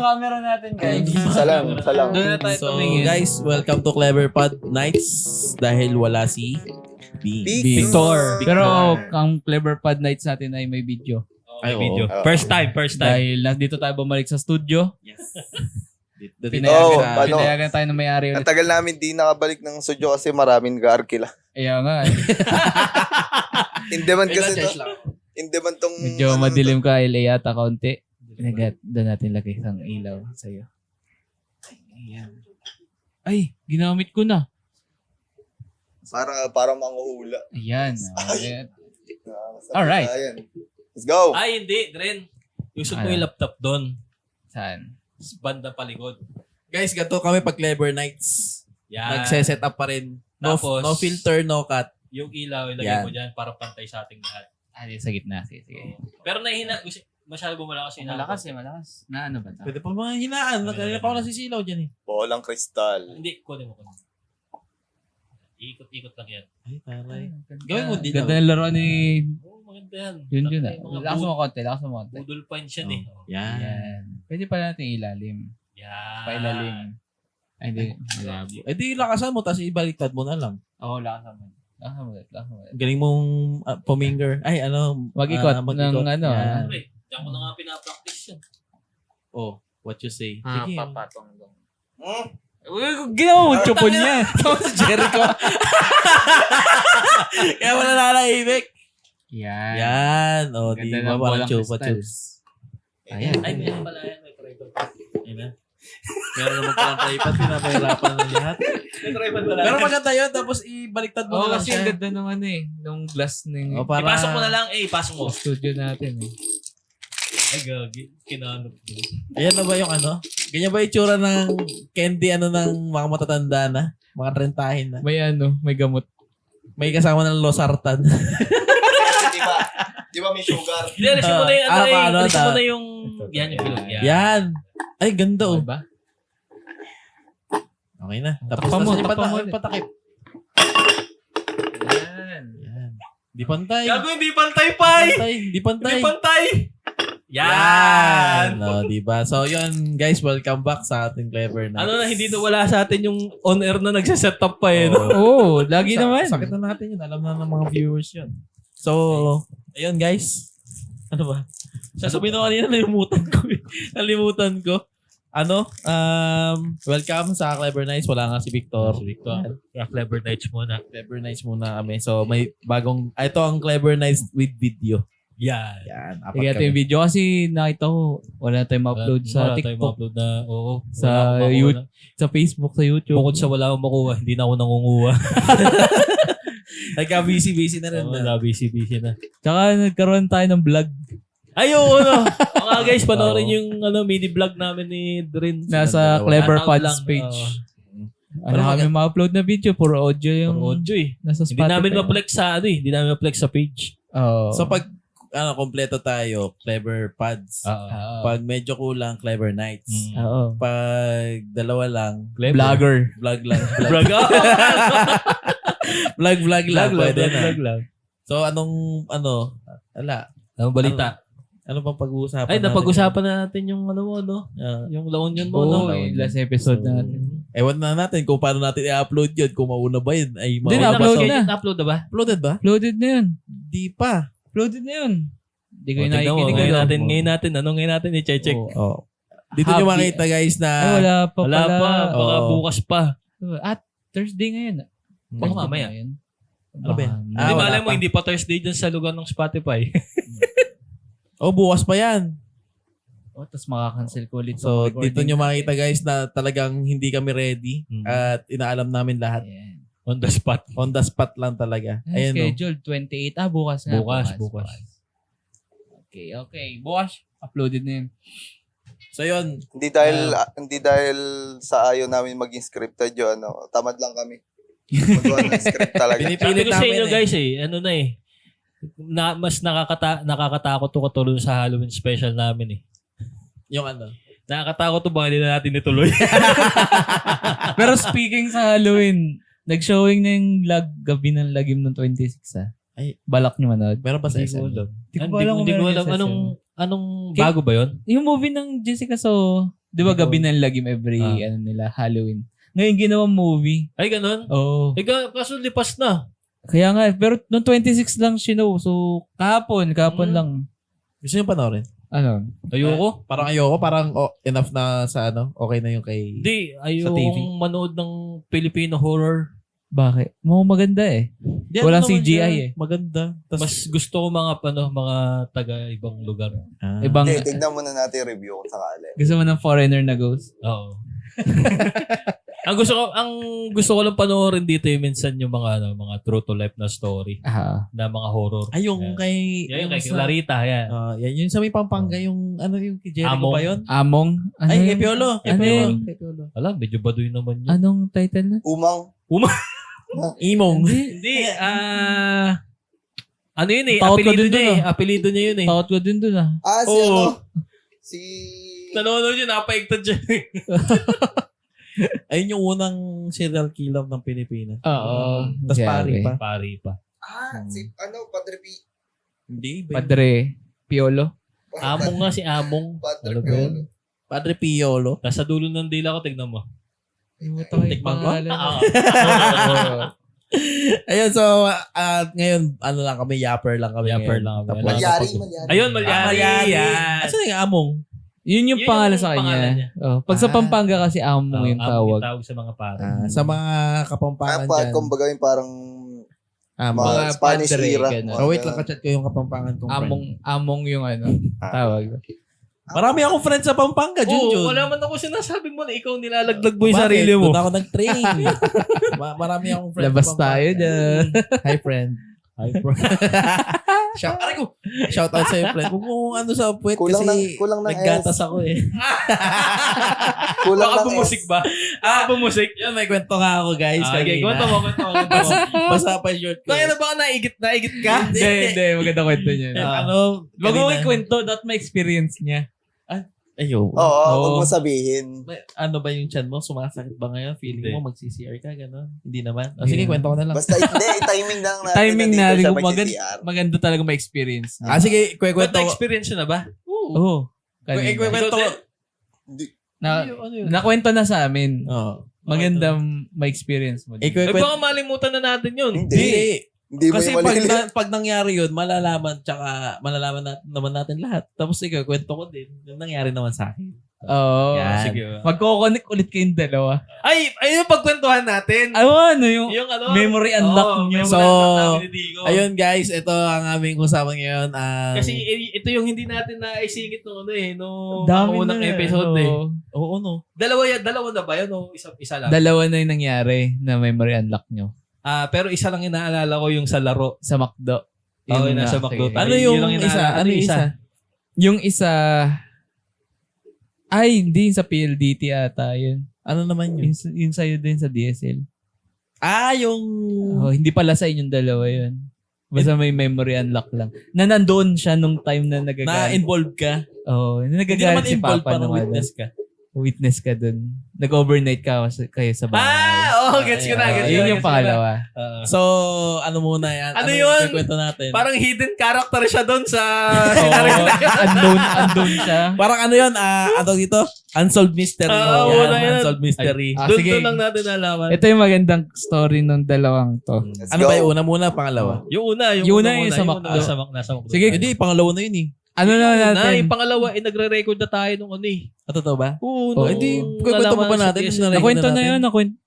Camera natin, guys. Salam. Doon na tayo So tumingin. guys, welcome to Clever Pod Nights dahil wala si Victor. Pero ang Clever Pod Nights natin ay may video. Ay, Video. oo. First time. Dahil nandito tayo bumalik sa studio. Yes. Pinayagan tayo ng may-ari Ang ulit. tagal namin di nakabalik ng studio kasi maraming gaarkila. Kaya nga, eh. In demand kasi Church to. lang. In demand tong... Medyo madilim ka, LA yata kaunti. Doon natin lagay isang ilaw sa'yo. Ayan. Ay, ginamit ko na. Para manghuhula. Ayan. Ayan. Alright. Alright. Let's go. Ay, hindi. Dren. Usog mo Ano? yung laptop doon. Saan? Banda palikod. Guys, ganito kami pag Clever Nights. Yan. Nagse-set up pa rin. No, Tapos, no filter, no cut. Yung ilaw, ilagay Yan. mo dyan para pantay sa ating lahat. Sa gitna. Sige. Pero nahihina. Masyado bumalakas yung Malakas eh, malakas. Na ano ba ito? Pwede pa mga hinaan. Kanina pa ako nasisilaw dyan eh. Bolang kristal. Hindi, kunin mo. Ikot-ikot lang yan. Ay, taray. Ganda. Gawin mo din. Ganda ng laro ni... Oo, maganda yan. Yun ah. Mga Lakas mo konti, lakas mo konti. Budol points yan eh. Oh. Yan. Yan. Pwede pa natin ilalim. Yan. Pailalim. Ay, hindi. Malabo. Eh di lakasan mo, tapos ibaliktad mo na lang. Oo, lakas mo. Lakas mo. Lakas mo. Galing mong puminger. Ay, ano. Mag-ikot mag-ikot. ng ano. Yan. Pre, diyan ko na nga pinapractice yan. Oh, what you say? Sige. papatong lang. Hmm? Ginawa mo chupon niya. Tapos si Jericho. Kaya wala nalaibig. Yan. Yan. O, Ganda di ng ba? Parang bolang chupa kristal. chups. Ayan. Ay, meron pala yan. May tripod. Ayun na. Meron naman palang tripod. Pinapahirapan ng lahat. May tripod pala. Pero maganda yun. Tapos ibaliktad mo Oo, na lang kasi ang siya. ganda ng ano eh. Nung glass ng O, para... Ipasok mo na lang. Ipasok mo. studio natin eh. Ay, gagi. Kinanap ko. Ayan na ba yung ano? Ganyan ba yung tsura ng candy ng mga matatanda na? Mga trentahin na? May ano, may gamot. May kasama ng losartan. Di ba may sugar? Hindi, alisin mo na yung ano eh. paano? Alisin mo na yung... Yan yung bilog. Yan. Yan. Ay, ganda oh. Diba? Okay na. Tapos Takpan mo, nasan yung takpan mo ulit. patakip. Yan. Yan. Di pantay. Gago, hindi pantay, pay! Di pantay. Hindi pantay! Yan! Yan! No, diba? So, yun, guys, welcome back sa ating Clever Nights. Ano na, hindi na wala sa atin yung on-air na nagsaset up pa eh. No? Oo, lagi naman. Sakit na natin yun. Alam na ng mga viewers yun. So, ayun, guys. Ano ba? Sasabihin ko kanina, nalimutan ko. Nalimutan ko. Ano? Welcome sa Clever Nights. Wala nga si Victor. Si Victor. Clever Nights muna. Clever Nights muna kami. So, may bagong... Ito ang Clever Nights with video. Yan. Yan. Apat Sige ito yung kami. video kasi nakita ko wala tayong ma-upload sa Wala tayong TikTok, ma-upload na, oo. Sa Wala akong makuha YouTube. na. sa Facebook, sa YouTube. Bukod sa wala akong makuha, hindi na ako nangunguha. Nagka-busy-busy na rin. Oo, busy na. Tsaka nagkaroon tayo ng vlog. Ay, oo, no. Mga guys, panoorin yung mini vlog namin ni Drin. Nasa Dalawa. Clever Shoutout Pods lang, page. oo. Ano Pero kami ma-upload na video? Puro audio yung Puro audio eh. nasa Hindi Spotify. namin ma-flex sa hindi namin ma-flex sa page. Oo. So, pag kompleto tayo, Clever Pods. Oo. Pag medyo kulang, Clever Nights. Oo. Pag dalawa lang, Vlogger. vlog lang. Vlog. Vlog lang. Pwede na. Vlog lang. So, wala. Anong balita? Ano pang pag-uusapan Ay, natin? napag-usapan na natin yung ano mo, no? Ah, Yung La Union mo, no? Oo, yung last episode natin. ewan na natin kung paano natin i-upload yun. Kung mauna ba yun. Ay, Hindi, mauna ba? na-upload So, na. Na-upload na ba? Uploaded ba? Uploaded na yun. Di pa. Uploaded na yun. Hindi ko O, yung tignan mo, nakikinig. ngayon natin, i-check. Oo. Oh. Dito nyo makita guys na... Ay, wala pa Wala pala. pa, baka Oo. bukas pa. At Thursday ngayon. Baka mamaya. Ano ba yan? Hindi wala malay mo, pa. hindi pa Thursday dyan sa lugar ng Spotify. Oh, bukas pa yan. Oh, tapos makakancel ko ulit. So, yung dito recording nyo natin. makita guys na talagang hindi kami ready. Mm. At inaalam namin lahat. Ayan. On the spot. On the spot lang talaga. Ay, Ayun no. scheduled 28. Bukas nga. Bukas. Okay. Bukas. Uploaded na yun. So, yun. Hindi dahil sa ayaw namin maging scripted yun, tamad lang kami. Magawa ng script talaga. Sabi Pinipilit ko sa namin inyo eh. guys ano na eh. Mas nakakatakot to katulad sa Halloween special namin eh. Yung ano. Nakakatakot to baka hindi na natin ituloy. Pero speaking sa Halloween, nag-showing na yung gabi ng lagim ng 26 ah. Ay. Balak nyo manood. Meron pa sa Hindi ko SM. alam. Hindi ko alam kung Hindi ko meron alam. sa SM. Anong Kay- bago ba yun? Yung movie ng Jessica So, Di ba gabi ng lagim every Halloween. Ngayon ginawa movie. Ay, ganun? Oo. Eh, kaso lipas na. Kaya nga, pero noong 26 lang sinow. So, kahapon lang. Gusto nyo panoorin? Ano? Ayoko. Parang ayoko, parang enough na sa okay na yung kay... Hindi, Sa TV. ayokong manood ng Filipino horror. Bakit? Maganda eh. Di, Walang naman CGI siya, eh. Maganda. Tas, Mas gusto ko mga taga ibang lugar. Ibang, Hindi, tignan muna natin yung review kung sakali. gusto mo ng foreigner na ghost? Oo. ang gusto ko lang panoorin dito yung minsan yung mga true to life na story na mga horror. Ay, yung Yan. kay... Yan yung kay sa- Clarita, yan. yan, yung sa may Pampanga, yung yung kay Jericho Among. ba yun? Among? Ano Ay, yun? kay Piolo. Kay Ano Piolo. yun? Kay Piolo. Alam, medyo baduy naman yun. Anong title na? Umang. Imong. Hindi, ano yun eh, Takot ka apelido din niya dun, eh. Apelido niya yun eh. Takot ko din dun ah. Si Oo. ano? Si... Nanonood yun, napaigtad siya. Ayun yung unang serial killer ng Pilipinas. Oo. Tas pari pa. Pari pa. si Padre P. Hindi. ba yun? Padre Piolo. Among nga si Among. Padre Ano ba yun? Piolo. Padre Piolo. Nasa dulo ng dila ko, tignan mo. Tikman ko? Ah, Ayun, so, ngayon, lang kami, yapper lang kami. Yapper ngayon. lang kami. Tapos, Malyari. Ayun, Malyari. Yan. Asan yung Among? Yun yung Yun pangalan yung sa pangalan kanya. niya. Oh, pag sa Pampanga kasi Among yung Among tawag. yung tawag sa mga pare. Sa mga kapampangan dyan. Kumbaga yung parang Among. mga Mga Spanish padre, era. ganun. Oh, wait lang, kachat ko yung kapampangan kong friend. Among yung tawag. Marami akong friend sa Pampanga, Junjun. Oo, wala man ako sinasabi mo na ikaw nilalaglag mo yung sarili mo. Doon ako nag-train. Marami akong friend Labas sa Pampanga. tayo dyan. Hi, friend. Hi, friend. Shout out sa'yo, friend. Huwag mo sa puwet kasi kulang ng naggatas S. ako eh. Kulang Baka ng bumusik S. ba? Bumusik. Yun, may kwento nga ako, guys. Okay, kanina. kwento mo. Basta pa short ko. Kaya na baka naigit ka? Hindi. Maganda kwento niya. Wag mo kanina- kwento, that may experience niya. Ayo. Oo, huwag mo sabihin. Ano ba yung chan mo? Sumasakit ba ngayon? Feeling Hindi. mo mag-CCR ka, gano'n? Hindi naman. Sige, kwento ko na lang. Basta timing lang natin. Timing na na, dito siya maganda, mag-CCR. maganda talaga may experience. Sige, kwento ko. experience na ba? Oo. Kanina. Kwento ko. Hindi. Ano yun? Nakwento na sa amin. Oo. Magandang may experience mo. Eh, baka malimutan na natin yun. Hindi. Hindi mo Kasi yung malili. pag nangyari yun, malalaman naman natin lahat. Tapos ikaw, kwento ko din. Yung nangyari naman sa akin. Oo. Yan. Sige. Magkoconnect ulit kayong dalawa. Ay, ayun yung pagkwentuhan natin. Ano yung Yung ano? memory unlock nyo. So, namin ni Digo. Ayun guys, ito ang aming usapan ngayon. Kasi ito yung hindi natin naisingit nung nung dami unang na, episode ano. eh. Oo, no. Dalawa na ba yun o isa lang? Dalawa na yung nangyari na memory unlock nyo. Pero isa lang inaalala ko yung sa laro. Sa McDo. Oo, Yun nasa na, McDo. okay. Ano Yun yung lang isa? inaalala. Ano yung isa? Yung isa... Ay, hindi. Sa PLDT ata yun. Ano naman yun? Yung sa'yo din sa DSL. Yung... Oh, hindi pala sa inyong dalawa yun. Basta may memory unlock lang. Na nandoon siya nung time na nagagalit. Na-involved ka? Oo, Hindi nagagalit naman si involved, Papa parang nung witness ka. Witness ka dun. Nag-overnight kayo sa bahay. Gets ko na. Yun yung pangalawa. So, ano muna yan? Ano yun? Kwento natin? Parang hidden character siya doon sa Oo, unknown siya. Parang ano yun? Ano dito? Unsolved mystery. Oo, Yan, wala yan. Unsolved mystery. Sige. Doon lang natin nalaman. Ito yung magandang story ng dalawang to. Let's Ano go. ba yung una muna, pangalawa? Yung una. Yung una yung sa McDo. Nasa McDo. Sige. Hindi, pangalawa na yun eh. Ano na natin? Yung pangalawa, nagre-record na tayo nung ano eh. Totoo ba? Oo, Hindi, kwento mo ba natin? Nakwento na yun.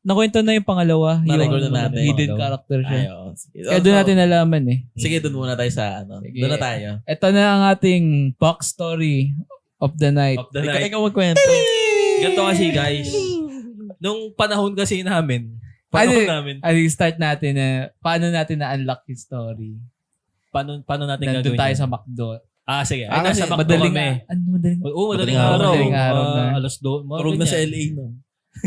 Nakwento na yung pangalawa. Na-record Yung na natin. hidden character siya. Ayun. Sige. Kaya doon natin nalaman eh. Sige, doon muna tayo sa ano. Sige. Doon na tayo. Ito na ang ating box story of the night. Of the night. Ikaw magkwento. Ganito kasi guys. Nung panahon kasi namin. namin. Start natin na paano natin na-unlock yung story. Paano natin Nandun gagawin tayo yun? sa McDo. Sige. Ah, Nasa kasi McDo kami. Madaling. Oo, madaling Madaling araw. Madaling araw na. Alas 2. Turog na sa LA no.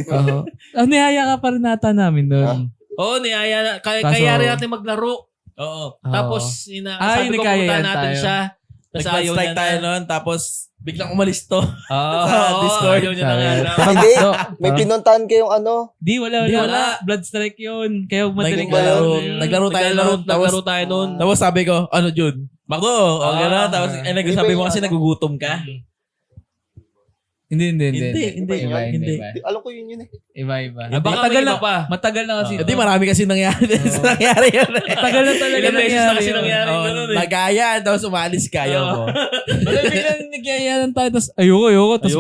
Oo. Niyaya ka pa rin nata namin doon. Oo, niyaya na. Kaso- Kaya rin natin maglaro. Oo. Tapos, sabi ko kaya punta yan natin tayo. siya. Tapos ayaw Nag-strike niya tayo na. noon, tapos biglang umalis to. Sa Discord. Ayaw niya na nga. Hindi. May pinuntahan kayong ano. Di, wala. Di, wala. Blood strike yun. Kaya madaling Naglaro- araw na yun. naglaro tayo noon. Naglaro tayo noon. Tapos sabi ko, ano Jun? Bakdo, gano'n. Tapos nagsasabi mo kasi nagugutom ka. Hindi. Hindi. Alam ko yun eh. Iba. Baka may iba pa. Matagal na kasi. Hindi, marami kasi nangyari. nangyari yun. Matagal na talaga Ilang beses na kasi nangyari. nangyari ganun eh. Nagaya, tapos umalis kayo mo. Wala biglang nagyayanan tayo, tapos ayoko, tapos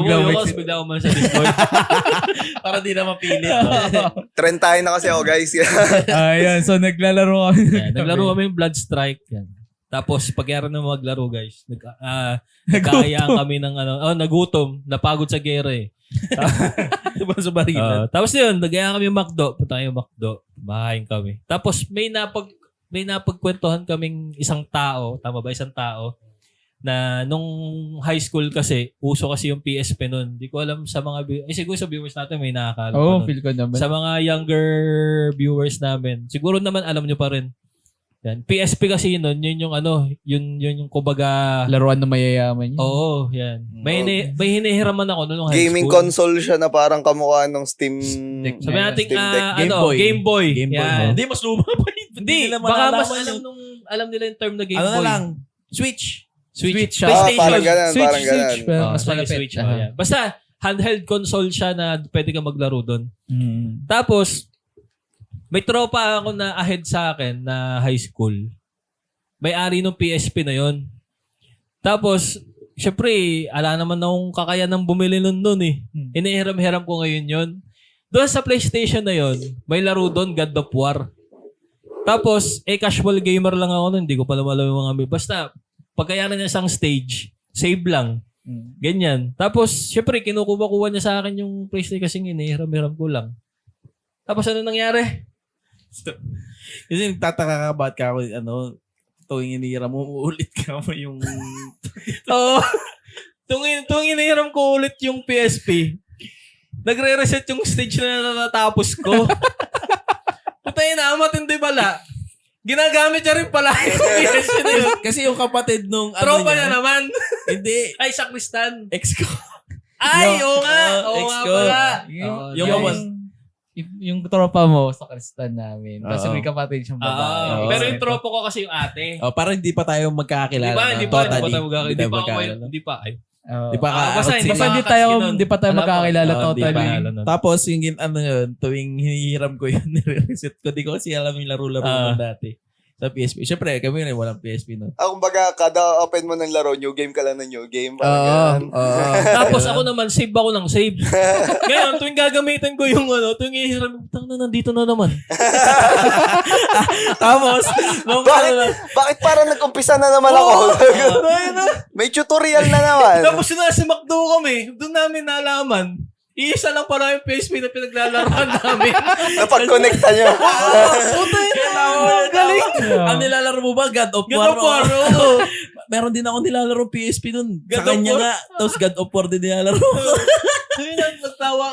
Bigla umalis sa Discord. Para di na mapilit. Trend tayo na kasi ako, guys. Ayan, so naglalaro kami. Yan, naglaro kami yung Blood Strike. Yan. Tapos, pag na maglaro, guys, nagkayaan kami ng nagutom, napagod sa gera eh. Diba sa barilan? Tapos yun, nagayaan kami yung McDo. Punta kami yung McDo. Bahayin kami. Tapos, may napagkwentuhan kaming isang tao, tama ba? Isang tao, na nung high school kasi, uso kasi yung PSP nun. Hindi ko alam sa mga, siguro sa viewers natin may nakakaalam. Oo, feel ko naman. Sa mga younger viewers namin, siguro naman alam nyo pa rin. Yan. PSP kasi nun, yun yung kumbaga, Laruan na mayayaman yun. oo, yan. May hinihiraman ako nung high Gaming school. console siya na parang kamukha ng Steam. Sabi natin, Steam Deck. Game Boy. Game Boy. Yan. Hindi, mas luma pa yun. Hindi, nila baka mas malalaman alam nila yung term na Game Ano Boy. na lang? Switch. Switch. Parang ganun, parang ganun. Pero Oh, mas malapit. Switch. Oh, yan. Basta, handheld console siya na pwede ka maglaro doon. Mm. Tapos, may tropa ako na ahead sa akin na high school. May-ari ng PSP na yon. Tapos, syempre, ala naman akong kakayanang bumili nun eh. Inihiram-hiram ko ngayon yon. Doon sa PlayStation na yon, may laro doon, God of War. Tapos, casual gamer lang ako nun. Hindi ko pala alam yung mga basta, pagkayanan niya isang stage, save lang. Ganyan. Tapos, syempre, kinukuha-kuha niya sa akin yung PlayStation kasi inihiram-hiram ko lang. Tapos, ano nangyari? Kasi nagtataka ka ba't ka ako, tuwing inihiram mo, uulit ka mo yung... Oo. Tuwing inihiram ko ulit yung PSP, nagre-reset yung stage na natapos ko. Putay na, matindi pala. Ginagamit niya rin pala yung PSP na yun. Kasi yung kapatid nung... Tropa niya naman. Hindi. Ay, sakristan. Ex ko. Ay, oo nga. Oo ex nga ko. pala. Yung tropa mo sa kristan namin. Kasi Oo. may kapatid siyang babae. Oo. Pero yung tropa ko kasi yung ate. Parang hindi pa tayo magkakakilala. Hindi pa Totally. Hindi pa. Di pa basta Basta hindi hindi pa tayo Wala pa. magkakilala Oo, totally. Tapos yung tuwing hinihiram ko yun, nire-reset ko. Di ko kasi alam yung laro-laro mo dati. Sa PSP. Siyempre, kami rin walang PSP no. Kumbaga, kada open mo ng laro, new game ka lang ng new game. Parang ganun. Tapos ako naman, save ako ng save. Ngayon, tuwing gagamitin ko yung tuwing ihiram, nandito na naman. Tapos, Bakit parang nag-umpisa na naman ako? May tutorial na naman. Tapos nasa McDo kami, doon namin nalaman. Iisa lang pala yung PSP na pinaglalaroan namin. Napag-connecta nyo. Puta yun. Galing. ang nilalaro mo ba? God of God War? of War, Meron din ako nilalaro PSP dun. God Sa of kanya War? nga. Tapos God of War din nilalaro.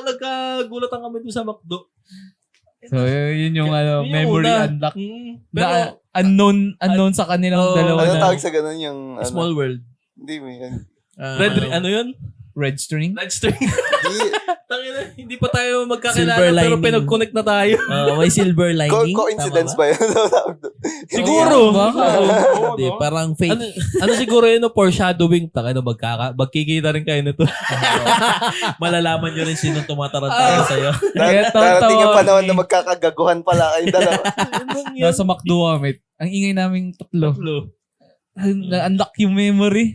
Nagkagulatan kami doon sa McDo. So, yun yung Yun yung memory una. unlock. Pero, Na unknown sa kanilang dalawa Ano na tawag sa ganun yung... Small World. Hindi, may... ano yun? red string. Red string. Hindi. Tangina, hindi pa tayo magkakilala Silver pero lining. pinag-connect na tayo. May silver lining. Coincidence ba yun? Siguro. Baka. Hindi, parang fate. Ano siguro yun, foreshadowing. Takay na magkikita rin kayo nito. Malalaman nyo rin sino tumatarantara sa'yo. Darating yung panahon na magkakagaguhan pala kayo dalawa. Nasa McDo kami. Ang ingay naming tatlo. Na-unlock yung memory.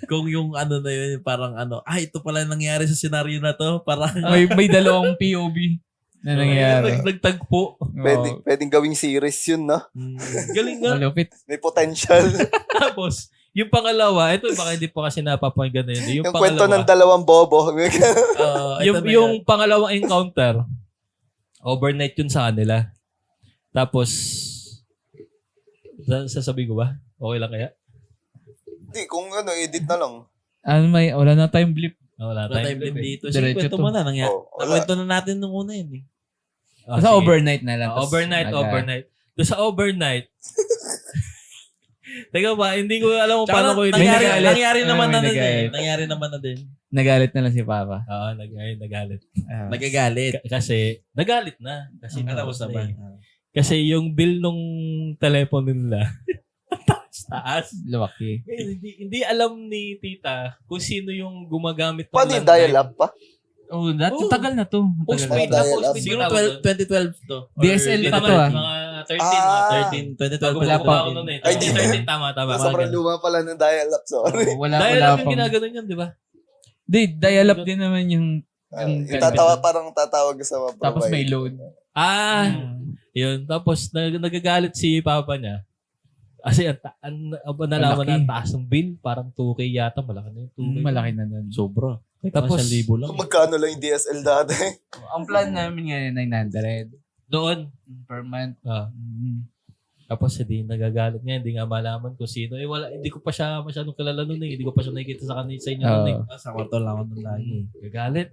Kung yung ano na yun, parang ito pala nangyari sa senaryo na to. Parang, May dalawang POV na nangyayari. Nagtagpo. Pwedeng gawing series yun, no? Galing nga. Malupit. May potential. Tapos, yung pangalawa, ito baka hindi pa kasi napapakinggan na yun. Yung kwento ng dalawang bobo. yung pangalawang encounter, overnight yun sa kanila. Tapos, sasabihin ko ba? Okay lang kaya? Hindi, kung edit na lang. Wala na tayong blip. Wala time din dito. Diretso Kwento to. mo na. Wala. Kwento na natin nung una yun. Basta overnight na lang. Overnight. Doon sa overnight, teka ba, hindi ko alam kung paano ko yun. Nangyari naman na din. nagalit. Nangyari naman na din. Nagalit na lang si Papa. Oo, nagalit. Nagagalit. Kasi, nagalit na. Kasi Tapos na ba? Kasi yung bill nung telepono nila, taas. Lumaki. Hindi alam ni tita kung sino yung gumagamit ng Paano yung landline. dial-up pa? Oh, tagal na to. Postpaid Dial-up. na, postpaid Siguro ba tawag doon? 2012 to. Or DSL Hindi pa naman, to, ah. mga 13, Ah. mga 13, 2012. Wala pa. ako noon eh. Ay, di. 13, tama. Sobrang luma pala ng dial-up, sorry. Oh, wala Dahil wala alam yung pang. ginaganon yun, di ba? Di, dial-up din naman yung Parang tatawag ka sa mga provider. tapos may load. Yun. Tapos nagagalit si papa niya. Kasi nalaman na ang taas ng bill. Parang 2K yata. Malaki na yung 2K. Malaki na nun. Sobra. Tapos, Tapos, 1,000 lang. Kung magkano lang yung DSL dati. ang plan namin ngayon 900 Doon. per month. Tapos hindi nagagalit niya. Hindi nga malaman kung sino. Hindi ko pa siya masyadong kilala nun eh. Hindi ko pa siya nakikita sa kanila sa inyo nun eh. Sa kwarto lang ako nun lagi. Gagalit.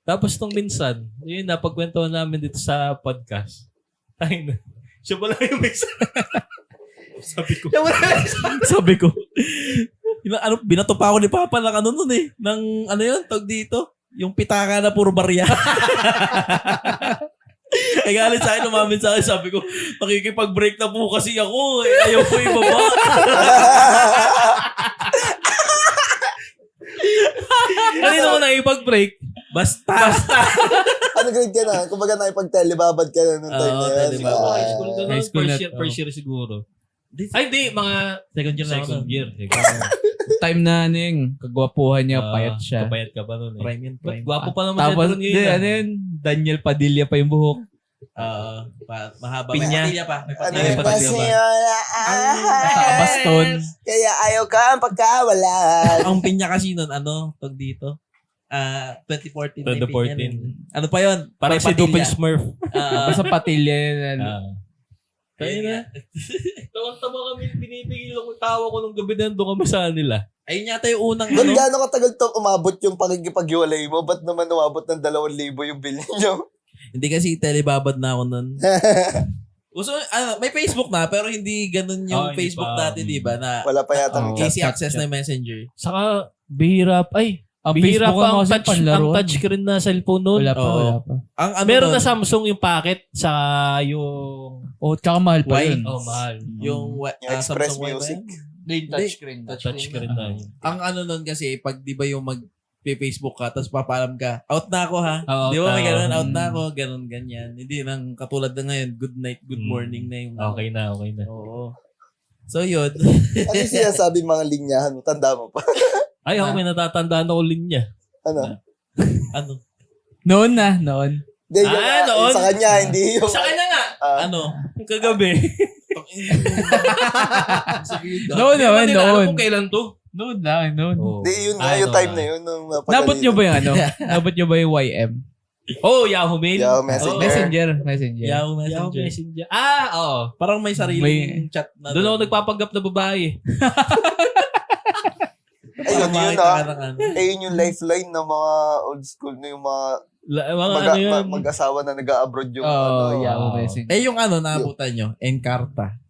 Tapos nung minsan, yun napagkwentuhan namin dito sa podcast. Tayo na. Siya pala yung may Sabi ko, binato pa ako ni Papa ng ano nun eh. Ng ano yun, tawag dito. Yung pitaka na puro barya. Kaya galit sa akin, umamin sa akin. Sabi ko, nakikipag-break na po kasi ako. Ayaw ko ibaba. Kanina mo nakipag-break. Basta. Ano grade ka na? Kumbaga nakipag-telebabad ka na nung time Oo, na yun. telebabad. High school ka High school na- first year siguro. Di- Ay, hindi. Mga Second year na ako second nun. year. Time na ano yung kagwapuhan niya, payat siya. Kapayat ka pa nun eh. Prime yun, prime. Gwapo pa naman Tapos, siya di, ngayon. ano yun, Daniel Padilla pa yung buhok. Mahaba. Pinya. May patilya pa. May Ano patilya yung pa. Patilya ba? Nakabaston. Kaya ayaw ka ang pagkawalan. Ang pinya kasi nun, ano, tawag dito. 2014. may 2014. pinya nun. Ano pa yun? Parang May si patilya. Dupin Smurf. Basta Padilla yun. ano. Tayo na. Tawang-tawa kami, binibigil ako tawa ko nung gabi na doon kami sa nila. Ayun yata yung unang Ba't ano. gaano katagal to umabot yung pakikipaghiwalay mo? Ba't naman umabot ng 2,000 yung bill niyo? Hindi kasi telebabad na ako nun. Uso, may Facebook na, pero hindi ganun yung Hindi Facebook pa. dati, di ba? Na Wala pa yata Oo. ng chat. easy access na Messenger. Saka, bihira pa. Ay, Ang bihira Facebook pa ang ang panlaruan. touchscreen na cellphone noon. Wala pa, Oo. wala pa. Ang ano Meron nun, na Samsung yung packet sa yung Oh, tsaka mahal pa Why? yun. mahal. yung Yung Express Samsung Wi-Fi. Music. Touchscreen. Touchscreen na yun. Ang ano nun kasi, pag di ba yung Facebook ka, tapos papaalam ka, out na ako ha. Oo, Di ba may out na. ganun, out na ako, ganun, ganyan. Hindi nang katulad na ngayon, good night, good morning na yung. Okay na. Oo. So yun. Ano yung sinasabi mga linyahan mo? Tanda mo pa. Ay, ako may natatandaan ako linya. Ano? ano? Noon na, noon. Hindi, yun nga, noon? sa kanya, hindi yung... Sa kanya nga. Ano? Kagabi. Noon Hindi naman, natin alam noon. kung kailan to. Noon lang, noon. Hindi, yun nga, Ay, yung ito time nga. na yun. Nung Nabot nyo ba yung ano? Nabot nyo ba yung YM? Oh, Yahoo Mail. Yahoo Messenger. Messenger. Yahoo Yahoo Messenger. Messenger. Oo. Parang may sariling chat na. Doon ako nagpapanggap na babae. Ayun, yun Parang ah. ano. Ayun yung lifeline ng mga old school na yung mga Mga ano yun. mag-asawa na nag-abroad yung Oh, ano. Yahoo Oo. Messenger. Eh yung ano, naabutan nyo? Encarta.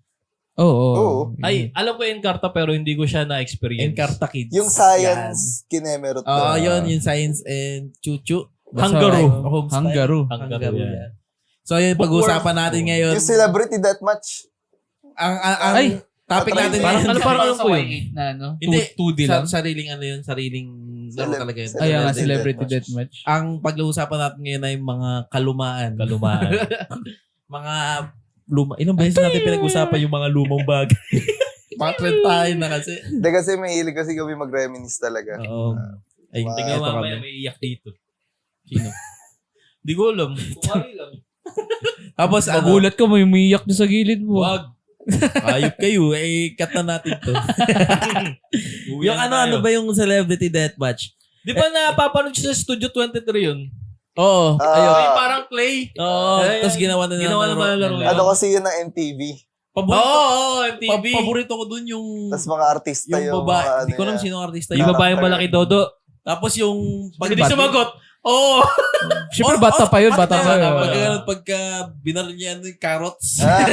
Oo. Oo. Ay, alam ko yung Encarta pero hindi ko siya na-experience. Encarta Kids. Yung science kinemerot Yan. Oo, na. yun. Yung science and chuchu. Hanggaru. Homestyle. Hanggaru. Hanggaru yan. yan. So yun, pag-uusapan natin ngayon. Yung celebrity deathmatch. Ang Ay! topic Patry. natin Parang ngayon. ano parang sa po yun? Y8 na, no? Hindi. 2D lang. Sariling ano yun, sariling laro Celeb- talaga yun. celeb- Ay, nga, Celebrity celebrity deathmatch. deathmatch. Ang pag-uusapan natin ngayon ay mga kalumaan. Kalumaan. Mga ilang beses natin pinag-usapan yung mga lumang bagay. Mga trend tayo na kasi. Hindi kasi mahilig kasi kami mag-reminisce talaga. Oo. Ay, Wow. Tingnan ito mo mamaya kami. may iyak dito. Sino? Di ko alam. Kumari lang. Tapos ano, Magulat ka, may umiyak na sa gilid mo. Wag. ayop kayo. Cut na natin to. Yung ano ba yung celebrity deathmatch? Di ba napapanood siya sa Studio 23 yun? Oo. Ah, Ay, parang clay. Oo. Ay, Tapos ginawa na ginawa na ba laro? ano kasi yun ng MTV. Oo, MTV. Paborito ko dun yung Tapos mga artista yung yung babae. mga Hindi ko alam yan. sino ang artista Yung yun. babaeng malaki dodo. Tapos yung Hindi sumagot. Oo. Siyempre, bata pa yun, bata pa yun. Pagka binalo niya yung carrots. Ah,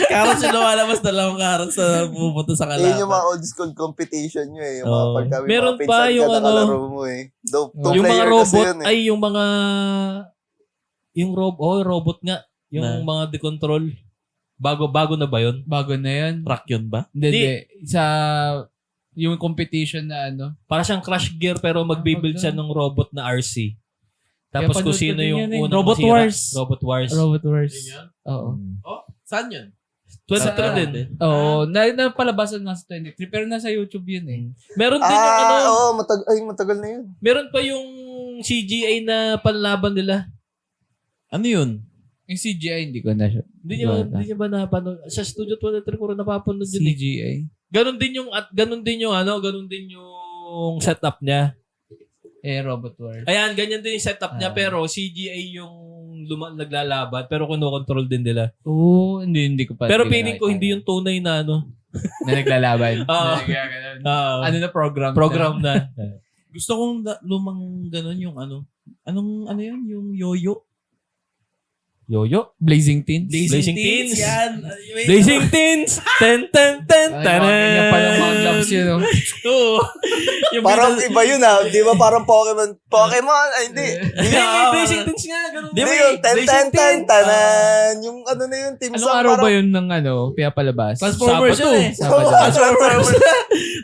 Carrots yung lumalabas, dalawang carrots na pupunta sa kalaban. yun yung mga old school competition nyo eh. Yung mga Oo. pagka may Meron mga pa pinsan yung ka ano, nakalaro mo eh. Two Yung mga player kasi robot, yun eh. ay yung mga, yung robot nga. Yung Na? mga decontrol. Bago na ba yun? Bago na yun. Track yun ba? Hindi. Sa yung competition na ano. Para siyang Crash Gear pero magbibuild siya ng robot na RC. Tapos Kaya kung panood ko sino din yung yan eh. unang Robot masira. Wars. Robot Wars. Robot Wars. Yun yan? Oo. Oh, saan yun? 23 din. Oo. Napalabasan nga sa 23. Pero nasa YouTube yun eh. Meron din yung ano, Matagal na yun. meron pa yung CGI na panlaban nila. Ano yun? Yung CGI, hindi ko na siya. Hindi niyo ba napanood? Sa Studio 23 ko rin napapanood yun eh. CGI. Ganun din yung setup niya. Robot Wars. Ayan, ganyan din yung setup niya pero CGI yung naglalaban pero kinokontrol din nila. Oo, hindi ko pa. Pero feeling ko hindi yung tunay na ano. Na naglalaban. Oo. Ano na program? Program na. Gusto kong lumang ganun yung ano. Anong ano yun? Yung yoyo? Yoyo? Blazing Teens? Blazing Teens. Yan. Blazing Teens! Ten, ten, ten, Ay, mga ganyan pa ng mga tanan! gloves yun. Oh. Oo. Yung Parang iba yun Di ba parang Pokemon? Ay, hindi. Hindi, Blazing Teens nga. Ganun. Hindi yun. Tanan. Yung ano na yun, Team Anong Song. araw ba yun ng pinapalabas? Transformers yun eh. Sabado. Transformers.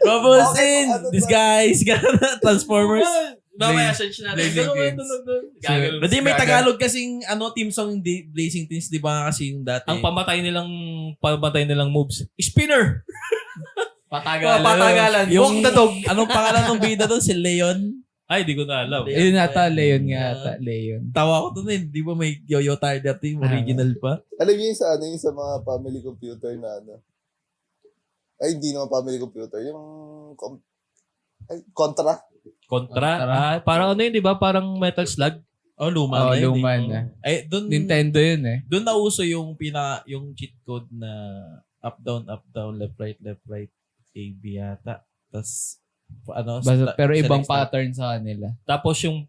Bubbles Okay, in. ano ba? This guys. Transformers. Mamaya search natin. Blazing Ganun, Teens. Gagano'n. Hindi, may Tagalog kasing team song Blazing Teens, di ba kasi yung dati? Ang pamatay nilang moves. Spinner! Patagalan. Yung dog. Anong pangalan ng bida doon? Si Leon? Ay, di ko na alam. Ayun nata, Leon nga ata. Leon. Tawa ko doon eh. Di ba may Yoyo Target yung original pa? Alam niyo yung sa mga family computer na ano. Ay, hindi naman family computer. Yung Contra. Kontra. Parang ano yun, di ba? Parang Metal Slug. Oh, luma na yun. Luma eh. na. Ay, doon Nintendo yun eh. doon nauso yung yung cheat code na up down, left right, A B yata. Tapos Pero ibang select pattern sa kanila. Tapos yung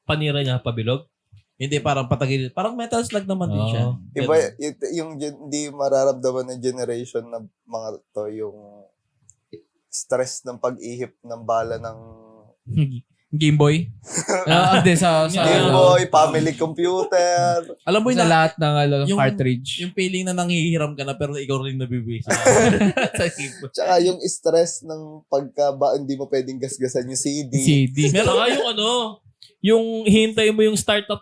panira niya, pabilog. Hindi, parang patagilid. Parang Metal Slug naman din siya. Iba, yung hindi mararamdaman ng generation na mga to, yung stress ng pag-ihip ng bala ng Game Boy? Hindi, sa Game Boy, family computer. Alam mo sa na, lahat ng yung- cartridge. yung feeling na nanghihiram ka na pero ikaw rin nabibisi. Sa keyboard. Tsaka yung stress ng hindi mo pwedeng gasgasan yung CD. CD. Meron nga yung ano, yung hihintay mo yung startup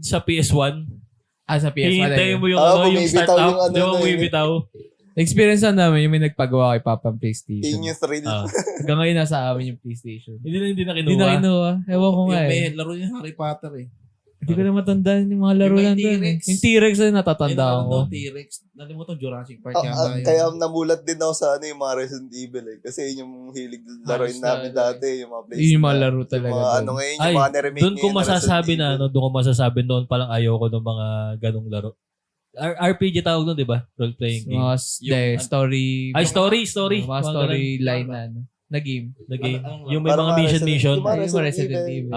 sa PS1. Sa PS1. Hihintay mo yung Ah, yung bumibitaw startup. yung ano Di ba na yun. bumibitaw? Experience na namin yung may nagpagawa kay Papa ng PlayStation. Yun yung thrill. Ah. Hanggang ngayon nasa amin yung PlayStation. Hindi na Hindi na kinuha. kinuha. Ewan ko nga Yung may eh. laro yung Harry Potter eh. Hindi ko na matandaan yung mga laro Yung may nandun. T-Rex. Yung T-Rex na natatandaan ko. T-Rex. Nalimutan Jurassic Park Ah, yata yun. kaya namulat din ako sa yung mga Resident Evil eh. Kasi yun yung hilig laruin Halos namin na- dati. Yung mga Yun yung mga na- laro talaga. Yung mga dun. ano ngayon, Ay, yung mga niremake doon ko ngayon na masasabi Resident na Evil. ano, doon ko masasabi noon palang ayoko ng mga ganong laro. RPG tawag doon, di ba? Role-playing game. Mga story. Ay, story. Mga storyline na ano. Na game. Na game. Ano- Yung may Parang mga mga mission. Yung mga Ay, yung mga Resident Resident Evil.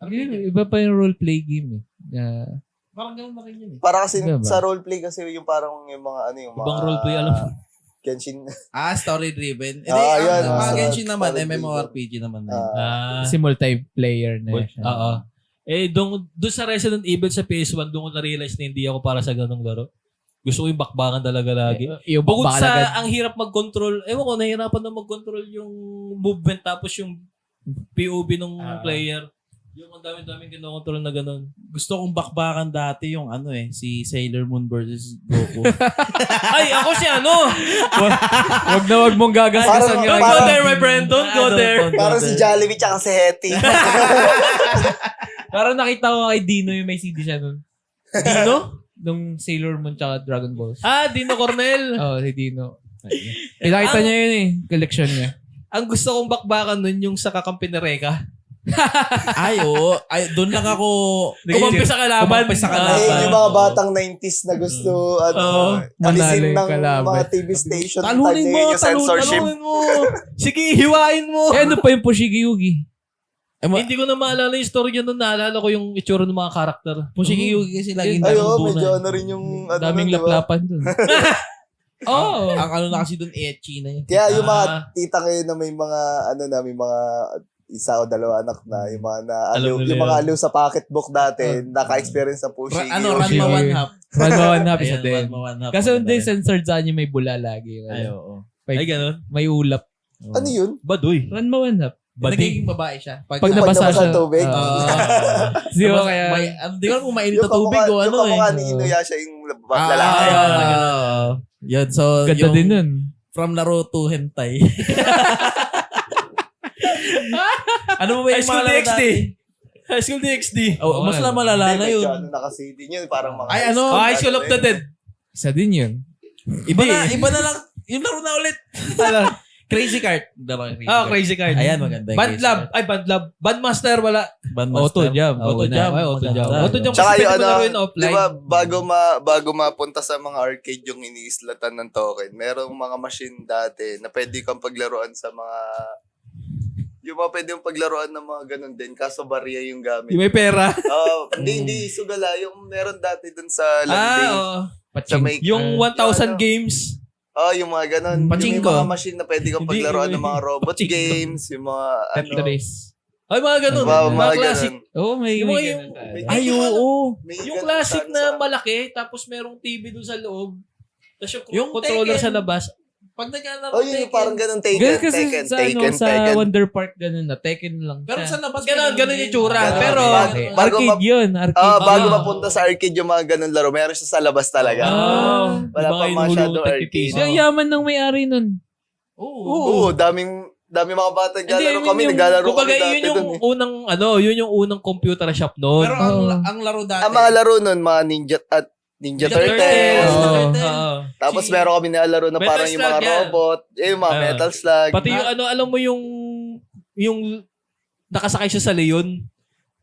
Evil. Iba pa yung roleplay game eh. Parang gano'n na rin yun eh. Para kasi Diba? sa roleplay kasi yung parang yung mga ano yung mga Ibang roleplay, alam mo. Genshin. Story-driven. Yan. Mga Ah, Genshin naman, story-driven. MMORPG naman na yun. Kasi multiplayer na siya. Oo. Doon sa Resident Evil sa PS1, doon ko na-realize na hindi ako para sa ganong laro. Gusto ko yung bakbakan talaga lagi. Yung Bukod baka sa agad. ang hirap mag-control, ewan ko, nahihirapan na mag-control yung movement tapos yung POV ng player. Yung ang dami-daming kinokontrol na gano'n. Gusto kong bakbakan dati yung si Sailor Moon versus Goku. Ay, ako si ano? Wag mong gagasgasan Parang- yung Don't go there, my friend. Don't go there. Parang si Jollibee tsaka si Hetty. Parang nakita ko kay Dino yung may CD siya nun. Dino? Nung Sailor Moon tsaka Dragon Balls. Dino Cornel. Oo, si Dino. Pinakita niya yun eh. Collection niya. Ang gusto kong bakbakan nun yung sa kakampi ni Reka. Ay, oo. Ay, doon lang ako... Kumampi sa kalaban. Kumampi sa Ay, kalaban. yung mga batang 90s na gusto manalo alisin yung ng kalaban. mga TV station. Talunin mo, yung censorship. Talunin mo. Sige, hiwain mo. Eh, ano pa yung Pushigi Yugi? Hindi ko na maalala yung story niya nun. Naalala ko yung itsura ng mga karakter. Pushigi Yugi kasi laging Ay, daming bunay. medyo ano rin yung Daming diba? laplapan dun. Oo. Ang ano na kasi doon, ecchi na yun. Kaya yung mga tita ngayon na may mga may mga isa o dalawa anak na, yung mga Alam nila yung mga yun. aliw sa pocketbook dati, naka-experience na po siya. Ranma one half. Ranma 1 half isa Ayan, din. Ranma one half. Kasi Maganda hindi, rin. censored sa kanya may bula lagi. Ay, oo. May, Ay, ganun. may ulap. Ano yun? Baduy. Ranma 1 half. Nagiging babae siya. Pag Pag nabasa nabasa siya. tubig? Di ba kaya? Di ba kung mainit na tubig o ano yung kamukha eh. ni Inuyasha yung Ah, lalaki. Yun, so Ganda yung din nun. from laro to hentai. Ano mo ba High yung School mga laro DxD. dati? High School DxD. Oh, mas na malala na Hindi, yun. medyo ano naka-CD yun, parang mga... Ay, ano? Oh, High School of the Dead. Isa din yun. Iba na lang. Yung laro na ulit. Ano? Crazy Card. Crazy Card. Ayan, maganda. yung Band Crazy Lab. Card. Ay, Band Lab. Bandmaster, wala. Bandmaster. Auto Jam. Auto Una. Jam. Ay, Auto Jam. Maganda. Auto Jam. Tsaka Kasi yung pwede mo ano, laruin offline. di ba, bago mapunta sa mga arcade yung iniislatan ng token, merong mga machine dati na pwede kang paglaruan sa mga... Yung mga pwede yung paglaruan ng mga ganun din, kaso barya yung gamit. Yung may pera. Hindi, sugala. Yung meron dati dun sa Ah, landing. oo. Sa may, Yung 1,000 games. yung mga ganun. Pachinko. Yung mga machine na pwede kang Hindi, paglaruan yung- ng mga robot Pachinko. games, yung mga Tetris. Ay, mga ganun. Wow, mga mga classic. ganun. Oo, may Yung mga may yung- ganun tayo. may- Ay, oo. May Yung ganun classic saan na sa- malaki, tapos merong TV dun sa loob. Tapos yung Yung controller Tekken. sa labas. Pag naglalaro Oh, yun yung parang ganun, Taken, Ganun kasi Taken, sa, Taken, sa Taken. Wonder Park, ganun na. Taken lang Pero siya. sa labas, Ganun yung tsura. Ganun. Pero, Bago arcade yun. Arcade. Bago Ah. mapunta sa arcade yung mga ganun laro, meron siya sa labas talaga. Ah. Wala pa masyadong arcade. Siya yaman ng may-ari nun. Oo, daming mga bata naglalaro Hindi, kami, yun yung- naglalaro kumbaga, kami dati yun yung dun eh. unang, yun yung unang computer shop noon. Pero ang laro dati. Ang mga laro nun, mga Ninja Turtles. Oo. Tapos Si- meron kami nilalaro na Metal parang yung mga Slug yan. robot, yung mga Ah. Metal Slug. Pati yung alam mo yung nakasakay siya sa leon.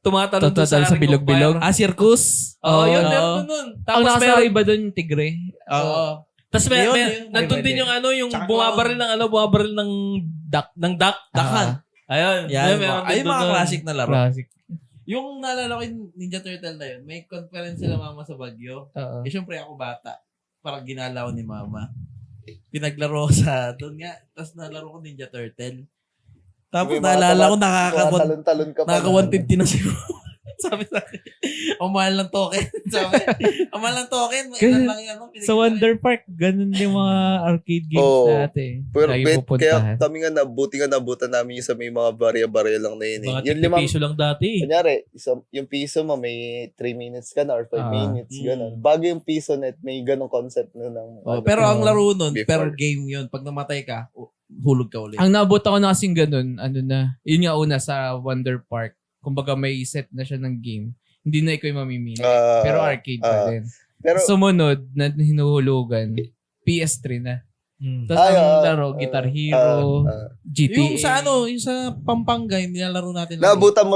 Tumatalon doon Tumatalon sa Ring of bilog-bilog. Fire. circus. Oo, yun, Oo. meron nun. Ang Tapos nakasakay meron, ba doon yung tigre? Oo. tapos Yun, nandun pwede. din yung yung Tsaka bumabaril ng duck. Dakan. Ayun. Yan. meron Ay, din mga dun. classic na laro. Classic. Yung naalala ko yung Ninja Turtle na yun, may conference sila mama sa Baguio. Oo. Eh, syempre ako bata. Parang ginalaw ni mama. Pinaglaro ko sa doon nga. Tapos nalaro ko Ninja Turtle. Tapos May mga naalala ko talon-talon ka pa. nakaka-150 na siya. Sabi sa akin, ang mahal ng token. Sabi, ang mahal ng token. Ilan lang yan. Sa Wonder Park, ganun yung mga arcade games Oo. dati. Pero Lagi kaya pupuntahan. kami nga nabutan namin yung sa may mga barya-barya lang na yun eh. Mga Yung limang, piso lang dati. kunyari, yung piso mo may 3 minutes ka na or 5 Ah. minutes, gano'n. Bago yung piso net, may ganong concept na ng... Oh, pero ang laro nun, Before. pero game yun. Pag namatay ka, hulog ka ulit. Ang naabot ako na kasing ganun, yun nga una sa Wonder Park. Kumbaga may set na siya ng game. Hindi na ikaw yung mamimili. Pero arcade pa din. pero, Sumunod na hinuhulugan, PS3 na. Tapos Ay, ang oo. laro, Guitar Hero, GTA. Yung sa yung sa Pampanga, yung nilalaro natin. naabutan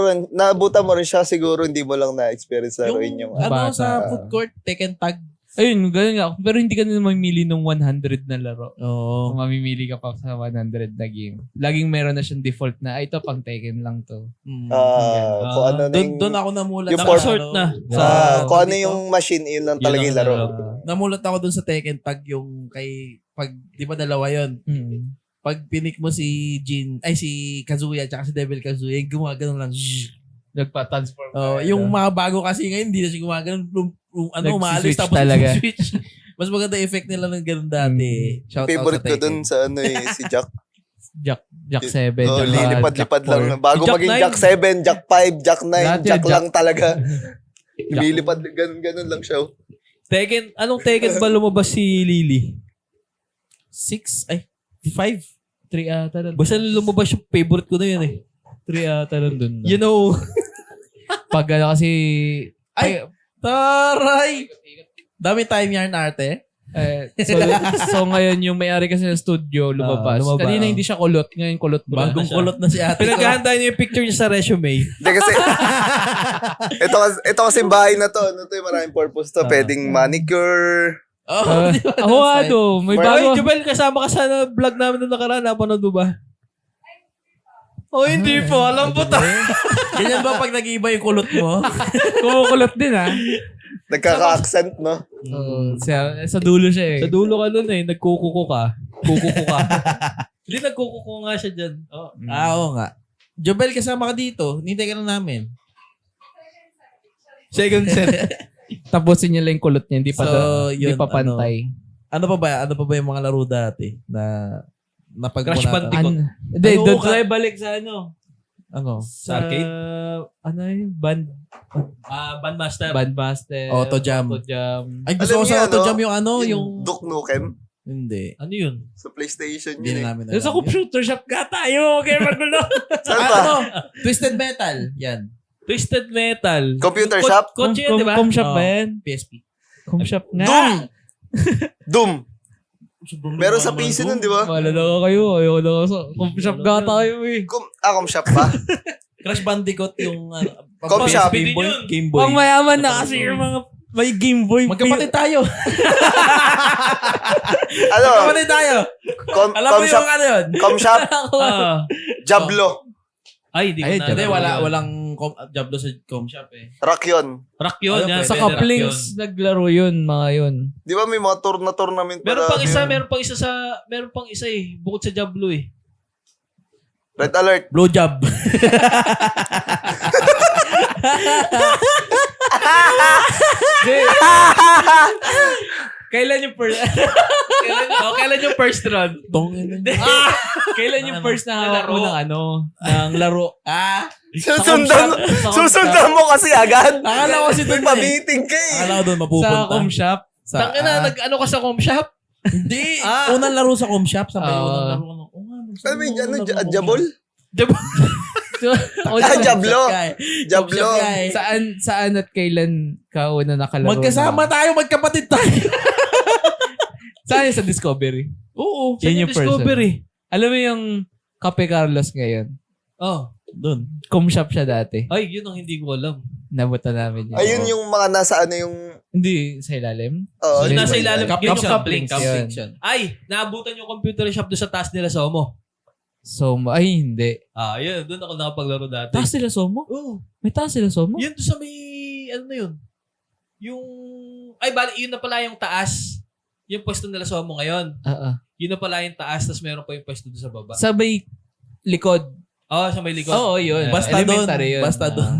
mo rin siya, siguro hindi mo lang na-experience laruin yung... bata. sa food court, Tekken Tag. Ayun, ganun nga. Pero hindi ka na mamimili ng 100 na laro. Oo. Kung mamimili ka pa sa 100 na game. Laging meron na siyang default na, ito pang Tekken lang to. kung ano na yung... Doon ako namulat. yung sa Nakasort ano, na. Sa, kung ano dito. yung machine, yun lang Yun talaga lang yung laro. Namulat ako dun sa Tekken Tag yung kay, pag, di ba dalawa yun? Pag pinik mo si si Kazuya tsaka si Devil Kazuya, yung gumagano lang. Nagpa-transform. Yung mga bago kasi ngayon, hindi na siya gumagano. Umaalis Nagsiswitch tapos talaga. switch. Mas maganda effect nila ng ganun dati. Shout out Favorite sa ko Tekken. dun sa ano eh, si Jack. Jack 7. Oh, Jack lilipad-lipad 4. lang. Bago Jack maging 9. Jack 7, Jack 5, Jack 9, Lahat Jack yan, lang talaga. Lilipad, ganun lang siya. Tekken, anong Tekken ba lumabas si Lily? 6, ay, 5. 3 ata lang. Basta lumabas yung favorite ko na yun eh. 3 ata lang dun. You know, Pag ano kasi... Ay! Taray! Dami time yarn arte. so ngayon yung may-ari kasi ng studio lumabas. lumabas. Kanina hindi siya kulot. Ngayon kulot mo na Bagong siya. kulot na si ate ko. pinaghahantayan niyo yung picture niya sa resume. Hindi kasi, ito kasi bahay na to. Ano to yung maraming purpose to. Pwedeng manicure. Oh, di ba? Ako ano, may May- bago. Ay, Jubel, kasama ka sa vlog namin na nakaraan. Napanood mo ba? Oh, hindi po. Alam po tayo. Ganyan ba pag nag-iiba yung kulot mo? Kumukulot din ha. Nagkaka-accent, no? Sa dulo siya eh. Sa dulo ka nun eh. Nagkukuko ka. Kukuko ka. Hindi, nagkukuko nga siya dyan. Oh. Oo nga. Jobel, kasama ka dito. Nintay ka lang namin. Second set. Tapusin niya lang yung kulot niya. Hindi pa, So, hindi yun, pa pantay. Ano pa ba yung mga laro dati na Crash Bandicoot. Hindi, Ano doon ka? tayo balik sa ano. Ano? Sa arcade? Ano yun? Bandmaster. Bandmaster. Autojam. Autojam. Ay, gusto Alam ko niyo, sa ano? Autojam yung ano, yung... Duke Nukem. Hindi. Ano yun? Sa PlayStation Hindi yun na eh. namin Doon sa alam. computer shop ka tayo. Kaya magulo. Saan ba? Ano? Twisted Metal. Yan. Twisted Metal. Computer Yung shop? Kotse yun, di ba? Com shop Oo. ba yan? PSP. Com shop nga. Doom! Meron sa PC nun, di ba? Wala na kayo. Ayoko na sa com shop nga tayo eh. Com shop ba? Crash Bandicoot yung... Com shop. Game Boy. Yun. Game Boy. Pang mayaman na kasi yung mga may Game Boy. Magkapatid tayo. Ano? Magkapatid tayo. Alam mo Com shop? yung ano yun? Com shop? Ah. Diablo. Ay, di ko Ay, na. hindi. alam yun. Walang Diablo sa com shop eh. Rock yun. Rock yun. Ano, yan. pwede, Sa Rock yun. couplings, naglaro yun, mga yun. Di ba may mga tour na tournament Meron pala pang isa, yun? meron pang isa eh. Bukod sa Diablo eh. Red Alert. Blue job. Kailan yung first... kailan yung first round? Kailan yung first na hawak mo ng ano? Ng laro? Susundan mo kasi agad. Akala ko si May Doon eh. pabiting ka eh. Akala ko doon Sa mapupunta. com shop? Tangina, nag-ano ka sa com shop? Hindi. Unang laro sa com shop. Sa Ah. unang laro. Oh, nga, Ano may ano? laro sa com Jabol? O, Diablo. shop, guy. Diablo. Com shop, guy. saan at kailan ka una nakalaro? Magkasama tayo, magkapatid tayo. Saan yun? Sa Discovery? Oo. Yun yung first. Discovery. Alam mo yung Cape Carlos ngayon? Oh. Doon. Com shop siya dati. Ay, yun ang hindi ko alam. Nabuta namin yun. Ayun yung mga nasa ano yung... Hindi, sa ilalim? Oo, So, yun nasa ba ilalim. yan? Yun yung Couplings. couplings. Yun. Ay, naabutan yung computer shop doon sa taas nila Somo. Somo. Ay, hindi. Yun. Doon ako nakapaglaro dati. Taas sila Somo? Oo. May taas sila Somo? Yun doon sa may, ano na yun? Yung, ay, bali, yun na pala yung taas. Yung pwesto nila Somo ngayon. Yun na pala yung taas, tapos meron pa yung pwesto doon sa baba. Sa may likod. Sa may likod. Oo, yun. Basta doon. Elementary yun. Basta doon.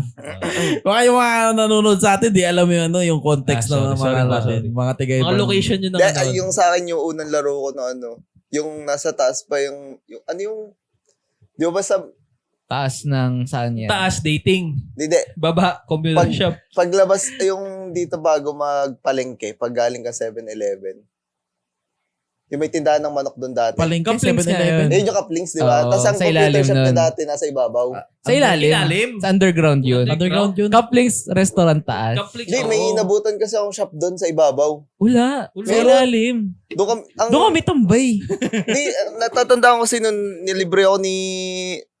Baka yung mga nanonood sa atin, di alam yung ano, yung context Ah, ng sorry, mga sorry. natin. Mga tigay. Mga location yun na Hindi, ano. yung sa akin yung unang laro ko na ano, yung nasa taas pa yung ano yung, di ba sa, Taas ng saan yan? Taas, dating. hindi, Baba, computer Pag- shop. paglabas, yung dito bago magpalengke, pag galing ka 7-Eleven, yung may tindahan ng manok doon dati. Palengke, Couplings nga 7-Eleven. Eh, yung kaplings, di ba? Oo, Tapos ang sa computer ilalim shop nun. na dati, nasa ibabaw. Sa ilalim. Ilalim. Sa underground yun. Underground yun. Couplings Restaurant taas. Couplings. Hindi, may oo. inabutan kasi akong shop doon sa ibabaw. Wala. Sa Meron. ilalim. Doon kami, Doon kami tambay. Hindi, natatandaan ko kasi nung nilibre ako ni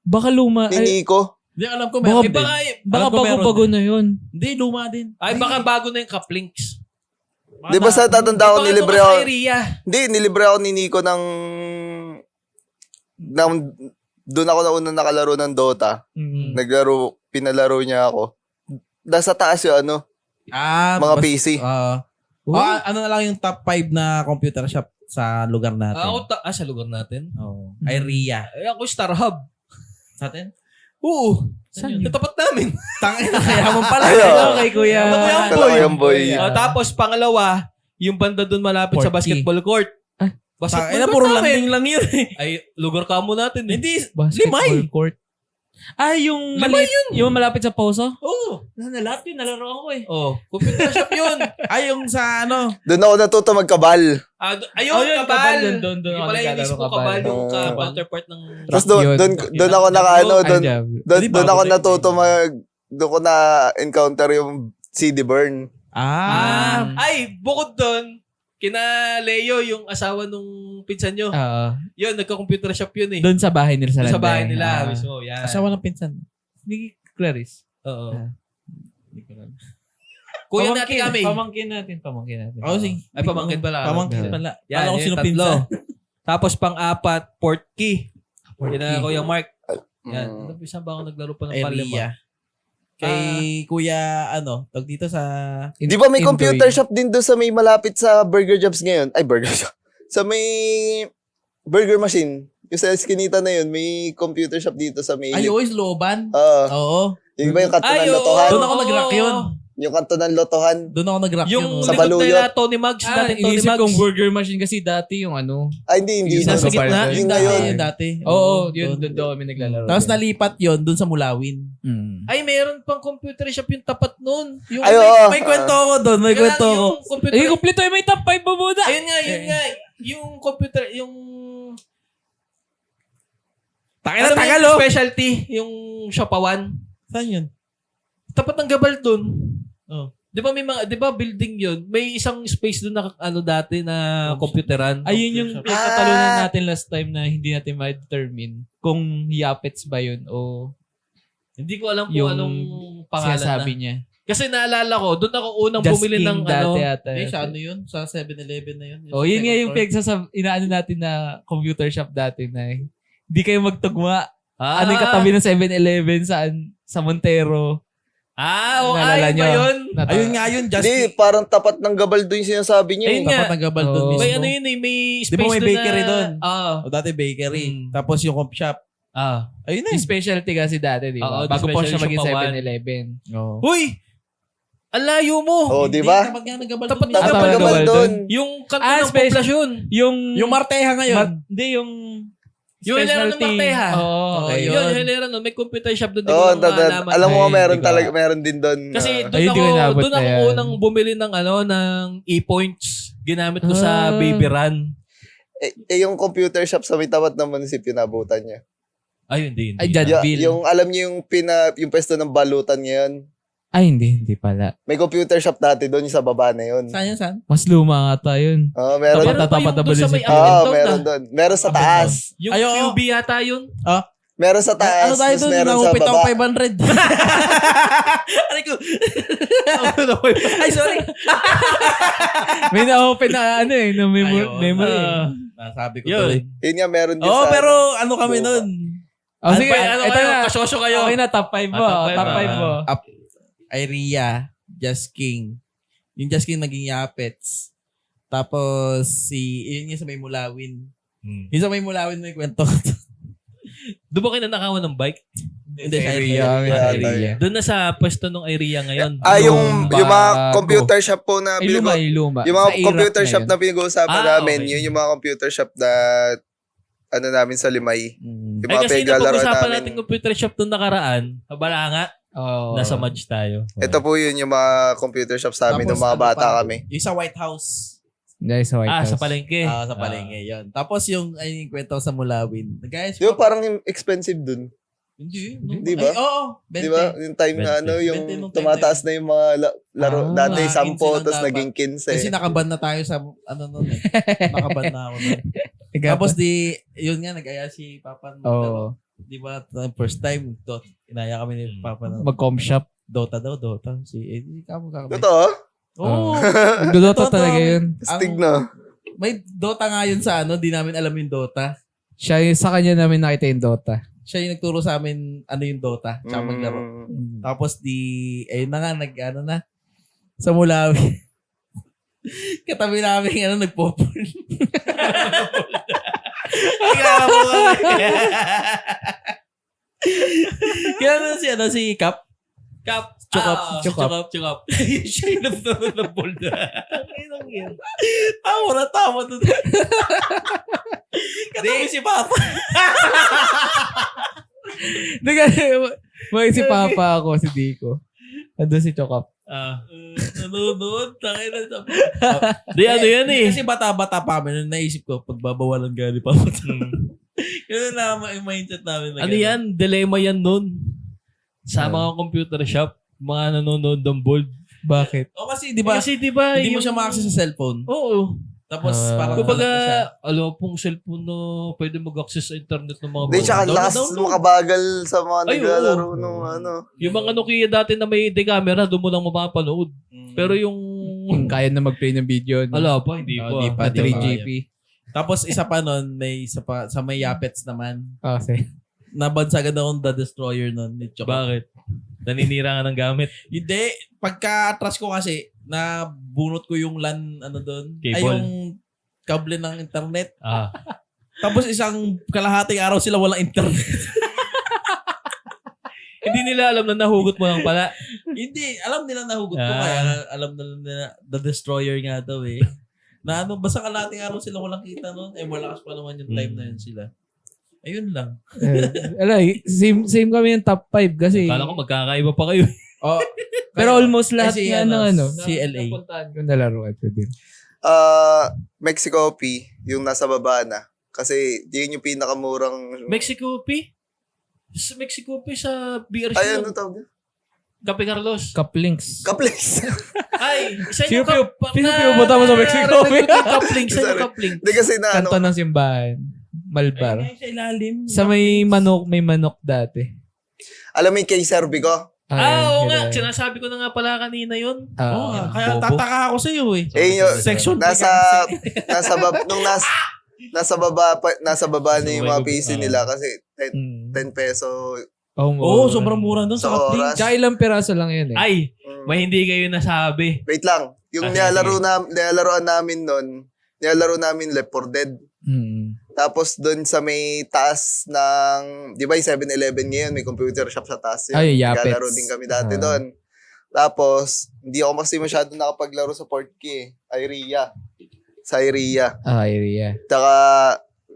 Baka luma. Ay, Hindi, Nico. alam ko Baka- meron Eh, din. baka, baka Alam ko meron bago-bago na yun. Hindi, luma din. ay, baka bago na yung couplings. Di ba sa tatanda ko Baka nilibre doon ka ako? sa area. Hindi, nilibre ako ni Nico ng doon ako na unang nakalaro ng Dota. Pinalaro niya ako. Nasa taas yung ano, mga PC. Ano na lang yung top 5 na computer shop sa lugar natin. Sa lugar natin. Oh. Area. Ako, Star Hub. Sa atin? Oo. Saan Sa yun? tapat namin. Tangin na kaya mo pala. Ayun. Hello kay Kuya. Ano ba yan, Kala ko yung boy. Tapos, pangalawa, yung banda doon malapit sa Portkey. basketball court. Ah. Tangin na, Basketball puro court namin. landing lang yun eh. Ay, lugar kamo natin eh. Hindi, Basketball Limay. court. Yung Limay maliit, yung malapit sa Poso? Oo. Lahat yun, nalaro ko eh. Computer shop yun. Ay, yung sa ano. Doon ako natuto magkabal. Ayun, yun, kabal. Doon Yung ako pala yung naglalaro mismo kabal, yung kabal. counterpart ng... Tapos Yun. doon ako nakaano, Ay, doon Hindi, doon bago ako na yun. natuto doon ko na encounter yung CD burn. Ay, bukod doon, kina Leo, yung asawa nung pinsan nyo. Yun, nagka-computer shop yun eh. Doon sa bahay nila sa Doon sa Landay. bahay nila. Mismo, yan. Asawa ng pinsan. Ni Clarice. Oo. Hindi ko alam. Kuya natin kami. Pamangkin natin. Oh, sige. Ay, pamangkin pala. Pamangkin Yeah. pala. Yan, Alam ko yung sino tatlo. pinsan. Tapos pang-apat, Portkey. Yan na Kuya Mark. Yan. Mm. Saan ba ako naglaro pa ng Area. Palema? Kay Kuya, tag dito sa... Di ba may Indoy. computer shop din doon sa may malapit sa Burger Jobs ngayon? Ay, Burger Shop. Sa may burger machine. Yung sa Eskinita na yun, may computer shop dito sa may... Ay, always looban. Oo. Oo. Yung ba yung kanto Ay, ng oo. lotohan? Doon ako nag-rock yun. Yung kanto ng lotohan. Doon ako nag-rock Yung yun. Sa likod Baluyot. nila Tony Mugs, dating Tony inisip Mugs. kong burger machine kasi dati yung ano. Ay, hindi. Yung Nasa Sa gitna. Baluyot. Yung Yung ngayon. dati. Yung dati. Oo, yun, doon. doon kami naglalaro. Tapos din. nalipat yun doon sa Mulawin. Ay, meron pang computer shop yung tapat nun. Yung Ay, oo. May kwento ako doon. May kwento ako. Yung computer. Eh, kumpleto yung may top 5 mo muna. Ayun nga, yun nga. Yung computer, yung... Tagal Ano na tagal, yung oh. specialty? Yung Shopawan? Saan yun? Tapat ng Gabal dun. Oh. Di ba may mga, di ba building yun? May isang space dun na ano dati na computeran. Ayun yung pinagtatalunan natin last time na hindi natin ma-determine kung yapets ba yun o Hindi ko alam kung yung anong pangalan sinasabi na. niya. Kasi naalala ko, doon ako unang Just bumili King ng dati ano. ata. Eh, sa ano yun? Sa 7-Eleven na yun. Oh, yun nga yung inaano natin na computer shop dati na hindi kayo magtugma. Ano yung katabi ng 7-Eleven sa Montero. Ayun Naalala ba nyo? yun? Ayun nga yun, just Hindi, parang tapat ng gabal doon yung sinasabi niya. Ayun eh. nga. tapat ng gabal doon Oh. mismo. May ano yun eh, may Di space ba may doon bakery na... doon? Oo. O dati bakery. Mm. Tapos yung comp shop. Ayun na Yung specialty kasi dati, di ba? Oo, Bago po siya specialty maging siya pa 7-Eleven. Oh. Huy! Ang layo mo! Oh, di ba? Tapat nga ng gabal Tapat doon ng mismo. Tapat ng gabal gabal doon. Yung kanto Ah, ng special- poblasyon. Yung Marteja ngayon. Hindi, yung Yung hilera ng specialty. Marteja. Oo, okay. Yun. Yun, hilera nun. May computer shop doon. Di Oo, ko lang malaman. alam mo Ay, meron hindi ko- talaga, meron din doon. Kasi Ah. doon Ay, hindi ko inabot doon na ako yan. unang bumili ng ano, ng e-points. Ginamit ko sa Baby Run. yung computer shop sa may tapat ng munisipyo nabutan niya. Ay, hindi. Ay, Jadville. Yung alam niyo yung pwesto ng balutan ngayon. Ay, hindi pala. May computer shop dati doon yung sa baba na yun. Saan yun, saan? Mas luma ata yun. Oo, meron. Meron pa yung Tapat-tapat doon sa na may munisipyo. Oo, Abingdon meron na. doon. Meron sa taas. Yung Ay, oo. QB yata yun. Meron sa taas. Ano tayo Tapos doon? meron sa Nangupit ako baba. 500. Aray ko. Ay, sorry. May na-open na ano eh, na Ayun. memory. Nasabi ko Yun. tuloy. Yun nga, meron din Oo, sa... pero ano kami Luma. nun? Oh, sige, ano ito kayo? na. Kasosyo kayo. Okay na, top 5 mo. Ah, top five, Top 5 mo. Up, Iria, Just King. Yung Just King naging Yapets. Tapos yun yung sa may Mulawin. Yung sa may Mulawin may kwento. Doon ba kayo nanakawan ng bike? Hindi, sa Area, Area. area. Doon na sa pwesto ng area ngayon. yung mga bago. computer shop po na... Ay, luma, yung luma. Yung mga Sa Iraq computer na shop yun. na pinag-uusapan Ah, namin, okay. yun yung mga computer shop na ano namin sa Limay. Mm. Yung Ay mga kasi pinaglalaro napag-usapan namin. natin computer shop doon nakaraan. Habala nga, Oh. nasa Madge tayo. Ito po yun yung mga computer shop sa amin Tapos nung mga ano bata pa? kami. Yung sa White House. Dahil sa White House. Sa palengke. Sa palengke, yun. Tapos yung kwento sa Mulawin. Guys, Di ba parang expensive dun? Hindi. Di ba? Ay, oo. 20. Di ba? Yung time na 20. ano, yung 20 nung time tumataas na yung mga laro. Ah, Dati 10, 15 lang tapos dapat. naging 15. Kasi nakaban na tayo sa ano nun eh. Nakaban na ako nun. Ikaw Tapos pa? yun nga, nag-aya si Papa. Oo. Di ba? First time, inaya kami ni Papa ng Mag-com shop. Dota daw, Dota. Hindi ka mo kami. Totoo? Oo. Nagdodota Totoo. talaga yun. Stig na. May Dota nga yun sa ano, di namin alam yung Dota. Siya yung sa kanya namin nakita yung Dota. Siya yung nagturo sa amin ano yung Dota, tsaka maglaro. Mm. Tapos ayun na nga, ano na, sa Mulawi. Katabi namin, nagpo-porn. Kaya mo kami. Kaya si Cap. Cap. Chukap. Chukap. Siya yung nagturo ng boulder. Tawa doon. Katabi si Papa. May si Papa ako, si Dico. Ando si Chokap. Nanonood, tangin na sa... Di ano yan eh. Kasi bata-bata pa kami, nung naisip ko, pagbabawalan ka ni Papa. Yun na yung mindset namin. Na Ano ganun. yan? Dilemma yan nun. Sa mga computer shop, mga nanonood ng bold. Bakit? O kasi, di ba, Kasi di ba, hindi mo siya ma-access sa cellphone. Oo. Tapos, parang Kumbaga, halat na siya. alam pong cellphone na pwede mag-access sa internet ng mga Hindi, tsaka Download, lakas download. makabagal sa mga Ay, naglalaro oo. nung ano. Yung mga Nokia dati na may camera, doon mo lang mapapanood. Pero yung... Kaya na mag-play ng video. no? Ala pa, hindi Oh, pa. di pa. Pa 3GP. Tapos, isa pa nun, may isa pa, sa may Yapets naman, Okay. nabansagan akong The Destroyer nun ni Choco. Bakit? Naninira ka ng gamit. Hindi, pagka-atras ko kasi, nabunot ko yung LAN, ano doon, ay Cable. yung kable ng internet. Tapos isang kalahating araw sila walang internet. Hindi nila alam na nahugot mo lang pala. Hindi, alam nila nahugot ko. Ah. Kaya alam nila The Destroyer nga daw eh. Na ano, basta kalahating araw sila walang kita nun. Eh, malakas pa naman yung time na yun sila. Ayun lang. Same kami yung top 5 kasi. Kala ko magkakaiba pa kayo. Oh, Pero almost lahat si yan ng CLA. napuntahan ko nalaruan ko din. Mexico P, yung nasa baba na. Kasi yun yung pinakamurang... Mexico P? Sa Mexico P sa BRC. Ay, yun. ano tawag? Kape Carlos. Kaplinks. Kaples. Ay, isa Sino yung pinupunta mo sa Mexico? Kapling, sa Sorry. yung kapling. Hindi kasi na Kanto ano, ng simbahan. Malbar. Ay, sa ilalim. Sa may manok dati. alam mo yung kay Serbico? Oo yun. nga, sinasabi ko na nga pala kanina yun. Oo, Ah, kaya bobo. tataka ako sa iyo eh. Yung, nasa baba na yung mga PC nila kasi 10 peso. Oo, sobrang mura doon sa Sa Kapling. oras. Tsaka ilang piraso lang yun eh. Ay, Mm. may hindi kayo nasabi. Wait lang. Yung nilalaroan namin nun, nilalaro namin Left 4 Dead. Mm. Tapos doon sa may taas ng, di ba yung 7-Eleven ngayon, may computer shop sa taas yun. Ay, Yapets. Naglalaro din kami dati doon. Tapos, hindi ako kasi masyado nakapaglaro sa Portkey eh. Iria. Sa Iria. Area. Tsaka,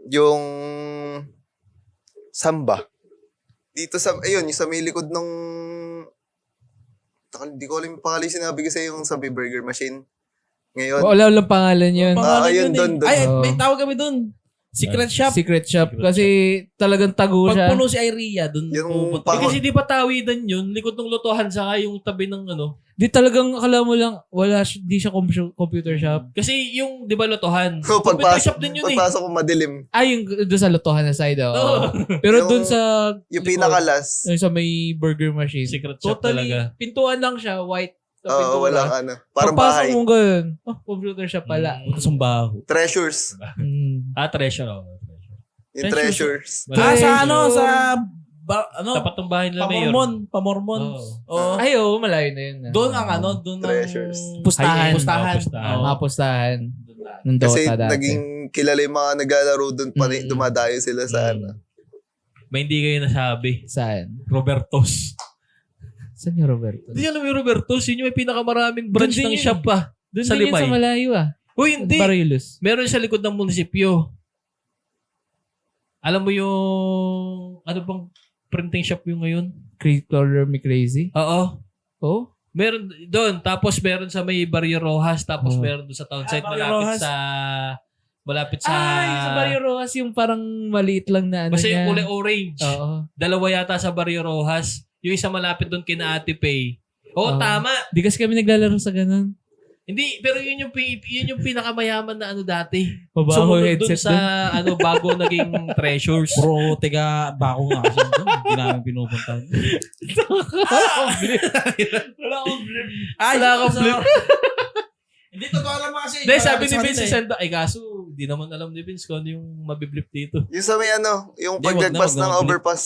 yung Samba. Dito sa, ayun, yung sa may likod nung, hindi ko alam yung pangalan yung sinabi ko sa yung sa may burger machine. Ngayon, Wala lang pangalan yun. Pangalan ayun, yun eh. doon. Ay, Oo. may tawag kami doon. Secret shop. Secret shop. Kasi talagang tago Pag siya. puno si Iria, doon Yung pupunta. Eh, kasi di ba tawidan yun? Likod ng lotohan saka yung tabi ng ano. Di talagang akala mo lang, di siya computer shop. Kasi yung, di ba lotohan? So, Computer shop din yun eh. pagpasok ko madilim. Ay, yung doon sa lotohan na side. Oo. Oo. Pero Yung- doon sa Yung likod, pinakalas, yung sa may burger machine. Secret shop Totally, talaga. pintuan lang siya, white. na pintura. walang ano. Parang Pagpasok bahay. mo ganun. Oh, computer shop pala. Sumbaho. Treasures. Mm. Treasure. Oh. Yung treasures. Sa ano, Treasure. sa Tapat ng bahay nila Mayor. Pamormon. Oo. Oo. Ay, oo, malayo na yun. Doon ang ano, doon ang Treasures. Pustahan. Pustahan. Pustahan. Oo. Mga pustahan. Ng Dota Kasi dati. naging kilala yung mga naglalaro doon pa rin, Mm. dumadayo sila sa ano. May hindi kayo nasabi. Saan? Robertos. Saan yung Roberto? Hindi alam yung Robertos. Yun yung may pinakamaraming branch Doon din ng yun. shop pa. Doon Sa din yun Limay. sa malayo Uy, hindi. Barillos. Meron sa likod ng munisipyo. Alam mo yung... Ano bang printing shop yung ngayon? Color Me Crazy. Oo. Oh? Meron doon. Tapos meron sa may Barrio Rojas. Tapos Oh. meron doon sa town site. Barrio Malapit Rojas. sa... Malapit sa... Sa Barrio Rojas yung parang maliit lang na ano Basta niya. yung kulay orange. Oo. Dalawa yata sa Barrio Rojas. Yung isa malapit doon kina Ate Pay. Oo, Oh. tama. Di kasi kami naglalaro sa ganun. Hindi, pero yun yung pinakamayaman na ano dati. Mabaho Sumunod headset dun sa ano bago naging treasures. Bro, teka, bako nga kasi doon. Hindi namin pinupuntahan. Wala akong blip. Ay, Wala akong blip. Hindi, totoo naman kasi. Hindi, sabi ni Malapit Vince sa si atin Senda, ay kaso, di naman alam ni Vince kung ano yung mabiblip dito. Yung sa may ano, yung Hindi, wag na, paglagpas wag na ng mabalik. overpass.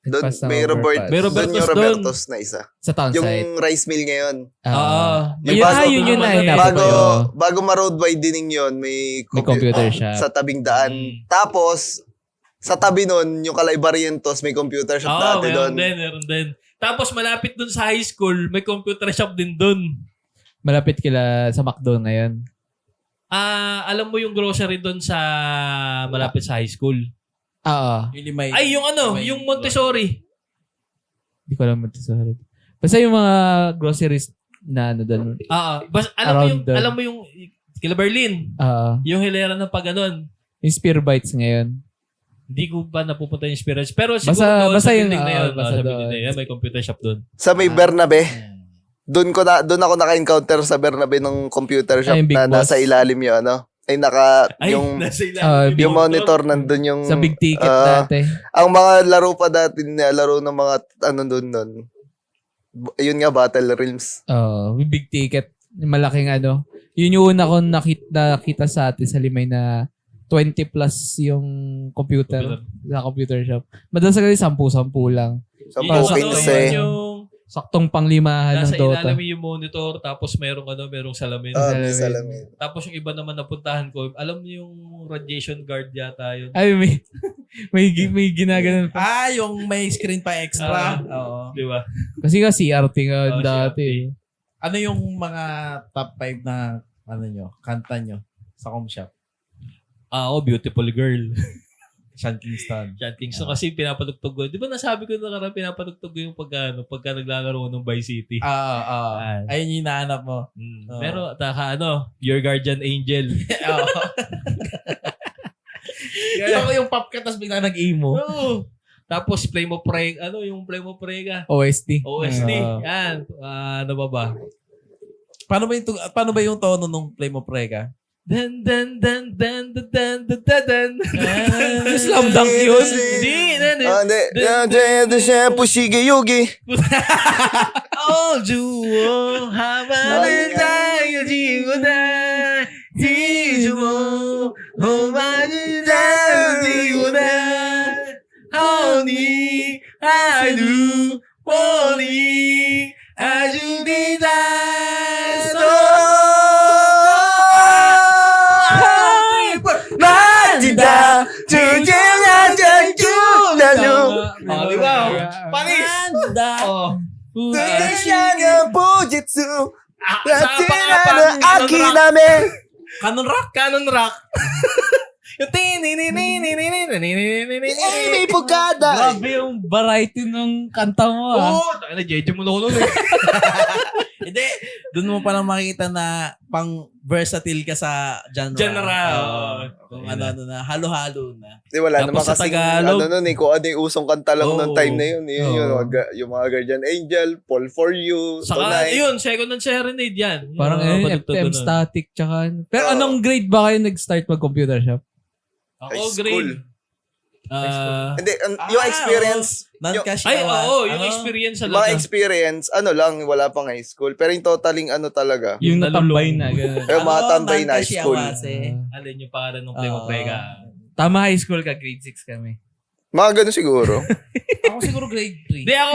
Doon, Nagpas ng may overpass. Robert. May Doon Robertos yung doon. Robertos na isa. Sa town Yung site. rice mill ngayon. Yun, bago- yun na. bago- Hinapit ko yun. Bago ma-road widening yun, may May computer shop. sa tabing daan. Mm. Tapos, sa tabi nun, yung Kalay Barrientos, may computer shop Oo, dati doon. meron din. Tapos malapit dun sa high school, may computer shop din dun. Malapit kila sa McDo ngayon. Alam mo yung grocery dun sa malapit sa high school? Oo. Yung limay. Ay, yung ano, Limay. yung Montessori. Di ko alam ito sa harap. Basta yung mga groceries na ano doon. Alam Around mo yung kila Berlin, yung hilera ng pag-anon. Yung Spear Bites ngayon. Hindi ko pa napupunta yung experience. Pero siguro Basta- doon basta sa yung, building na yun. basta Sa doon. building na yun, may computer shop doon. Sa may Bernabe, doon ako naka-encounter sa Bernabe ng computer shop Ay, yung Big na Boss. nasa ilalim yung ano. Yung nasa ilalim yung monitor nandun yung Sa big ticket ah, dati. ang mga laro pa dati laro ng mga ano doon nun. Yun nga Battle Realms. Yung big ticket. Yung malaking ano. Yun yung una ko nakita sa atin sa Limay na 20 plus yung computer sa computer shop. Madalas kasi 10-10 lang. Sa Para sa- Pinse. Saktong panglimahan ng Nasa Dota. ilalim yung monitor, tapos merong salamin. May salamin. Tapos yung iba naman napuntahan ko, alam niyo yung radiation guard yata yun. Ay, may ginaganon pa. Yung may screen pa extra. Oo. Di ba? Kasi CRT nga Oh, dati. Ano yung mga top 5 na kanta nyo sa Com Shop? Beautiful Girl. Sean Kingston. Sean Kingston kasi pinapatugtog ko. Di ba nasabi ko na karang pinapatugtog ko yung pagka naglalaro ng Vice City. Ayun yung hinahanap mo. Oo. Pero Your Guardian Angel. Oo. Ako yung pop ka, tapos bigla nag-emo. Oo. Tapos Flame of Prega. Yung Flame of Prega? OST. OST. Oo. Yan. Ano ba? Paano ba yung tono nung Flame of Prega? Dan dan dan dan dan dan dan dan. Slam dunk yun. Hindi. Hindi siya pushige yogi. Oh, juwo, habang tayo jiwada, jiwo, humagda, jiwada, honey, alu, poli, ajudita, Majida, jujurnya lalu. Di ba? Panis! Oh. Tulisanya Fujitsu. Saka Latina Canon Akiname. Canon Rock. Yung Amy Pugada. Grabe yung variety ng kanta mo Oo, tayo na Jeje mo lolo. Hindi. Doon mo palang makikita na pang versatile ka sa genre. Kung ano na, halo-halo na. Di wala Tapos naman sa kasi Tagalog. kung ano yung usong kanta lang Oo. noong time na yun. Yun, Oo. yung mga Guardian Angel, Fall For You, Saka, Tonight. yun, second and serenade yan. Parang FM static tsaka. Pero anong grade ba kayo nag-start mag-computer shop? Ako, High school. grade. Hindi, yung experience, Non-cash yung experience sa mga lahat. experience, lang, wala pang high school. Pero yung totaling talaga, Yung natambay nalulong. na. Ganun. yung mga tambay na high school. Alin yung pangalan ng Flame of Prega. Tama, high school ka, grade 6 kami. Mga ganun siguro. Ako siguro grade 3. Hindi, ako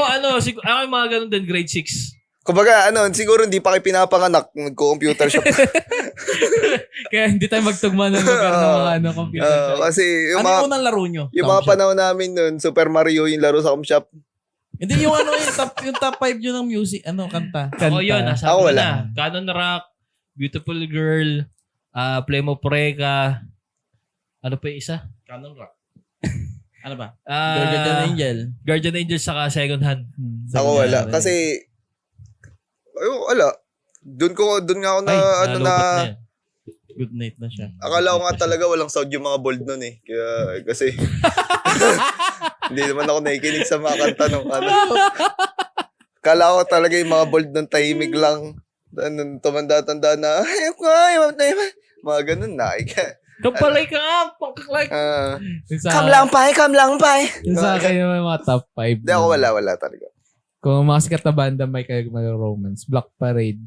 ako yung mga ganun din, grade 6. Kumbaga, siguro hindi pa kayo pinapanganak, nagko-computer shop. Kaya hindi tayo magtugma ng lugar ng mga computer shop. Kasi yung Ano mga, yung unang laro nyo? yung mga panahon namin nun, Super Mario yung laro sa com shop. Hindi yung yung top 5 nyo ng music, kanta. Ako yun, Kanta. nasabi Ako ko wala. na. Canon Rock, Beautiful Girl, Flame of Prega. Ano pa yung isa? Canon Rock. Ano ba? Ah, Guardian Angel. Guardian Angel saka Second Hand. Ako wala. Kasi, wala. Doon nga ako na, nalobat na yan. Good night na siya. akala ko nga talaga walang sound yung mga bold nun eh. Kasi, hindi naman ako nakikinig sa mga kanta nung Akala ko talaga yung mga bold nun tahimik lang. Tumanda-tanda na, mga ganun na. Kapalay ka nga, pangkaklay. Come lang, pay. Yung sa akin yung mga top 5. Hindi ako wala talaga. Kung mga sikat na banda, may kayo romance. Black Parade.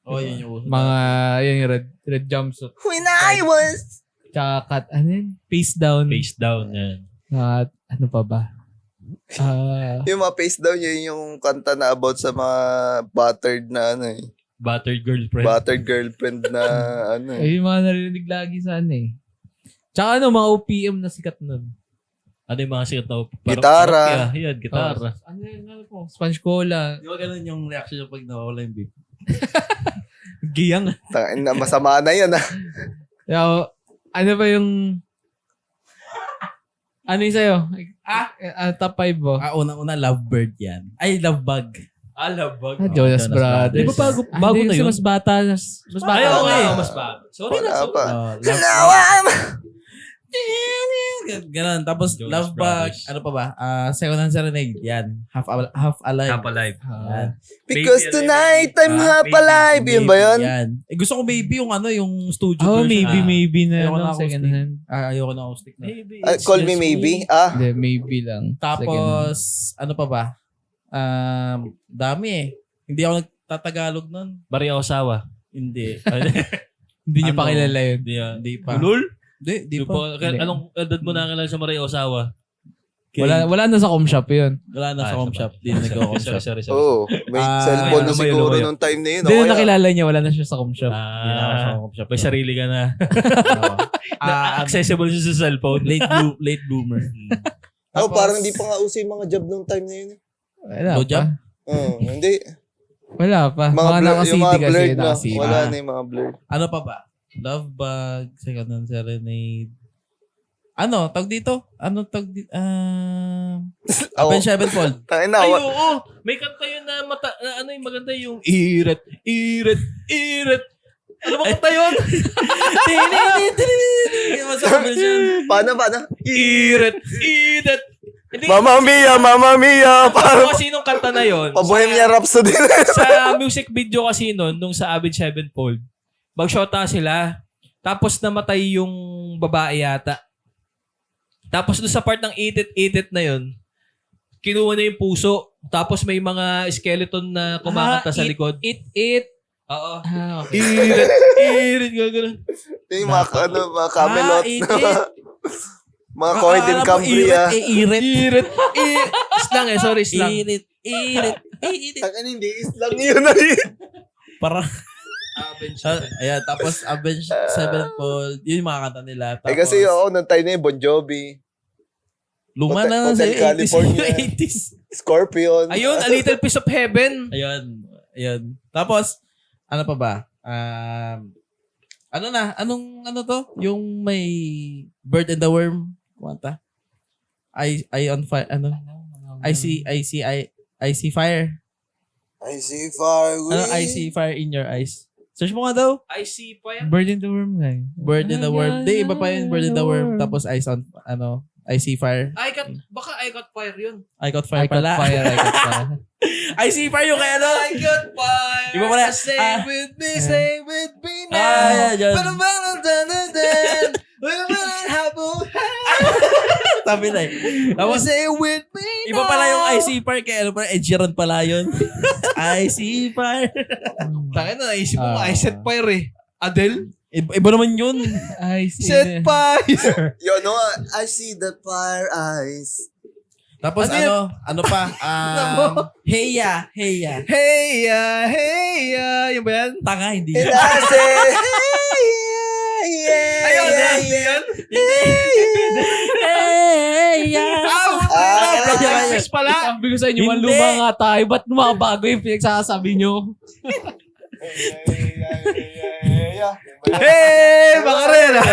Yun yung Mga, yun yung red jumpsuit. When I was... Tsaka Face Down. Face down yan. Ano pa ba? Yung mga face down, yun yung kanta na about sa mga battered na Battered girlfriend. battered girlfriend na Ay, yung mga narinig lagi sa Tsaka mga OPM na sikat nun. Ano yung mga sikat na Gitara. Yan, gitara. Ano po? Sponge Cola. Di ba ganun yung reaction pag nawawala yung beef? Giyang. masama na yun Ano ba yung... Ano yung sa'yo? Top 5 mo? Unang-una, Lovebird yan. Ay, Lovebug. Alabag. Jonas Brothers. Di ba bago na yun? Mas bata. Mas bata. Ay, oo okay. nga, mas bago. Sorry na, Wala sorry. pa. Now I'm... Ganon. Tapos, Jonas Lovebug. Brothers. Ano pa ba? Second Hand Serenade. Yan. Half Alive. Half alive. Yan. Because Baby, tonight I'm half baby, alive. Yun ba yun? Yan. Gusto ko maybe yung yung studio Oh, version. maybe na Ayoko na second acoustic. hand. Ayoko na acoustic na. Maybe Call me maybe. Hindi, maybe lang. Tapos, ano pa ba? Dami eh. Hindi ako nagtatagalog nun. Maria Osawa. Hindi. Hindi niyo pa Ano? kilala yun. Hindi pa. Lul? Hindi Di pa. pa. Anong edad mo nakakilala sa Maria Osawa? Wala na sa com shop yun. Wala na sa Ah, home siya shop. Di na nag-home shop. Sorry. Oo. May Ah, cellphone na lumayo, siguro lumayo. nung time na yun. Hindi o na kaya- nakilala niya, wala na siya sa com shop. Di na ako sa home shop. May sarili ka na. Accessible siya sa cellphone. Late bloomer. Oh, parang hindi pa nga uso yung mga job nung time na yun. Wala No pa. job? Hindi. Wala pa. Mga Mga blur, naka-CD yung mga kasi. blurred na. Naka-CD. Wala na yung mga blurred. Ano pa ba? Love Bug, Second and Serenade. Ano? Tag dito? Ano tag dito? Open Sevenfold. Tangin na. Ay, oo. May kanta yun na ano yung maganda yung iret. Ano ba kanta yun? Paano? Iret. Hindi, Mamma Mia. ano Parang kasi nung kanta na yun? pa-Bohemian Rhapsody na. Sa music video kasi nun, nung sa Avid Sevenfold, magshota sila. Tapos namatay yung babae yata. Tapos doon sa part ng itit na yun, kinuha na yung puso. Tapos may mga skeleton na kumakanta sa likod. It. Oo. Okay. Irit, gano'n. Yung mga Camelot. Mga Coed and Akala mo Cambria. Irit. Slang sorry, slang. Irit. Tangin, hindi islang yun. Parang, ayan, tapos Avenged Sevenfold, yun yung mga kanta nila. Tapos, Kasi ako, nung time na yun, Bon Jovi, luma na Hotel sa 80s. California. 80s. Scorpion. Ayun, A Little Piece of Heaven. Ayun. Tapos, ano pa ba? Ano to? Yung may Bird and the Worm. Kumanta. I on fire. Ano? I see fire. I see fire. Ano? I see fire in your eyes. Search mo nga daw. I see pa yan. Bird in the worm nga. Bird in the Worm. Di, iba pa yun. Bird in the Worm. Tapos eyes on, I see fire. Baka I got fire yun. I got fire I got pala. fire. I see fire yung kaya I got fire. Iba pala. Stay with me now. Yan. Sabi na eh. Tapos, Stay with me iba pala yung I see fire. Kaya ano pala, Ed Sheeran pala yun. I see fire. Tangin na, naisip mo, Ah. I set fire eh. Adele? Iba naman yun. I see. Set fire. Yo, no, I see the fire eyes. Tapos ano pa? Heya. Hey, yun ba yan? Tanga, hindi And yun. I say, yeah, Ayun, yeah, yan. Heya. Practice pala. Sabi ko sa inyo, Hindi. maluma nga tayo. Ba't mabago yung pinagsasabi nyo? Hey, baka rin ah.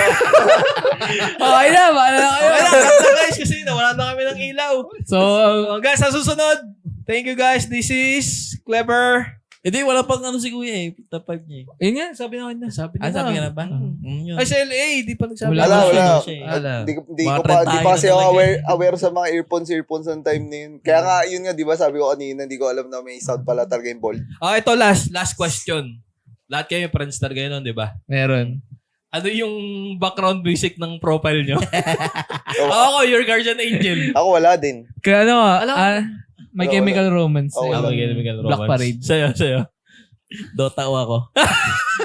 Okay na, bahala na kayo. Wala, cut na guys kasi nawala na kami ng ilaw. So, Guys, sa susunod. Thank you guys. This is Clever. Hindi, wala pang ano si Kuya eh. Tapag niya eh. yun nga, sabi na kanya. Sabi na. Sabi ka na ba? Yun. Ay, sa LA. Di pa nagsabi. Wala. Wala. Wala. Di Mga ko 30 pa kasi na ako talaga aware sa mga earphones ng time na yun. Kaya nga, yun nga, di ba sabi ko kanina, hindi ko alam na may sound pala talaga yung ball. Ito last question. Lahat kayo may Friendster kayo nun, di ba? Meron. Ano yung background music ng profile nyo? Ako, your guardian angel. Ako wala din. Kaya ano, My Wala, Chemical Romance. Oh, wala. Black Parade. Sa'yo. Dota ako.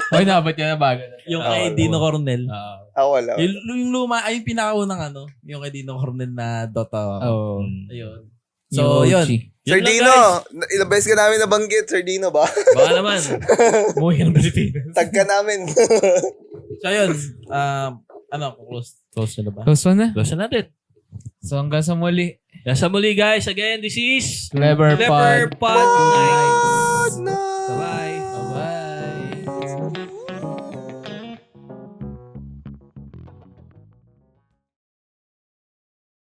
Ay, nabat yan na bago. Yung Ah, kay wala. Dino Coronel. Ako wala. Yung luma, ay yung pinakaunang ano. Yung kay Dino Coronel na Dota ako. Oo. Ayun. So, So, yun. Sir Yun lang, Dino, guys. ilang beses ka namin nabanggit, Sir Dino ba? Baka naman. Muhi ng Pilipinas. Tag ka namin. So, yun. Close na ba? Close one na. Close na natin. So, hanggang sa muli. Nasa muli guys. Again, this is Clever Clever Pod. Pod Nights. No. Bye-bye.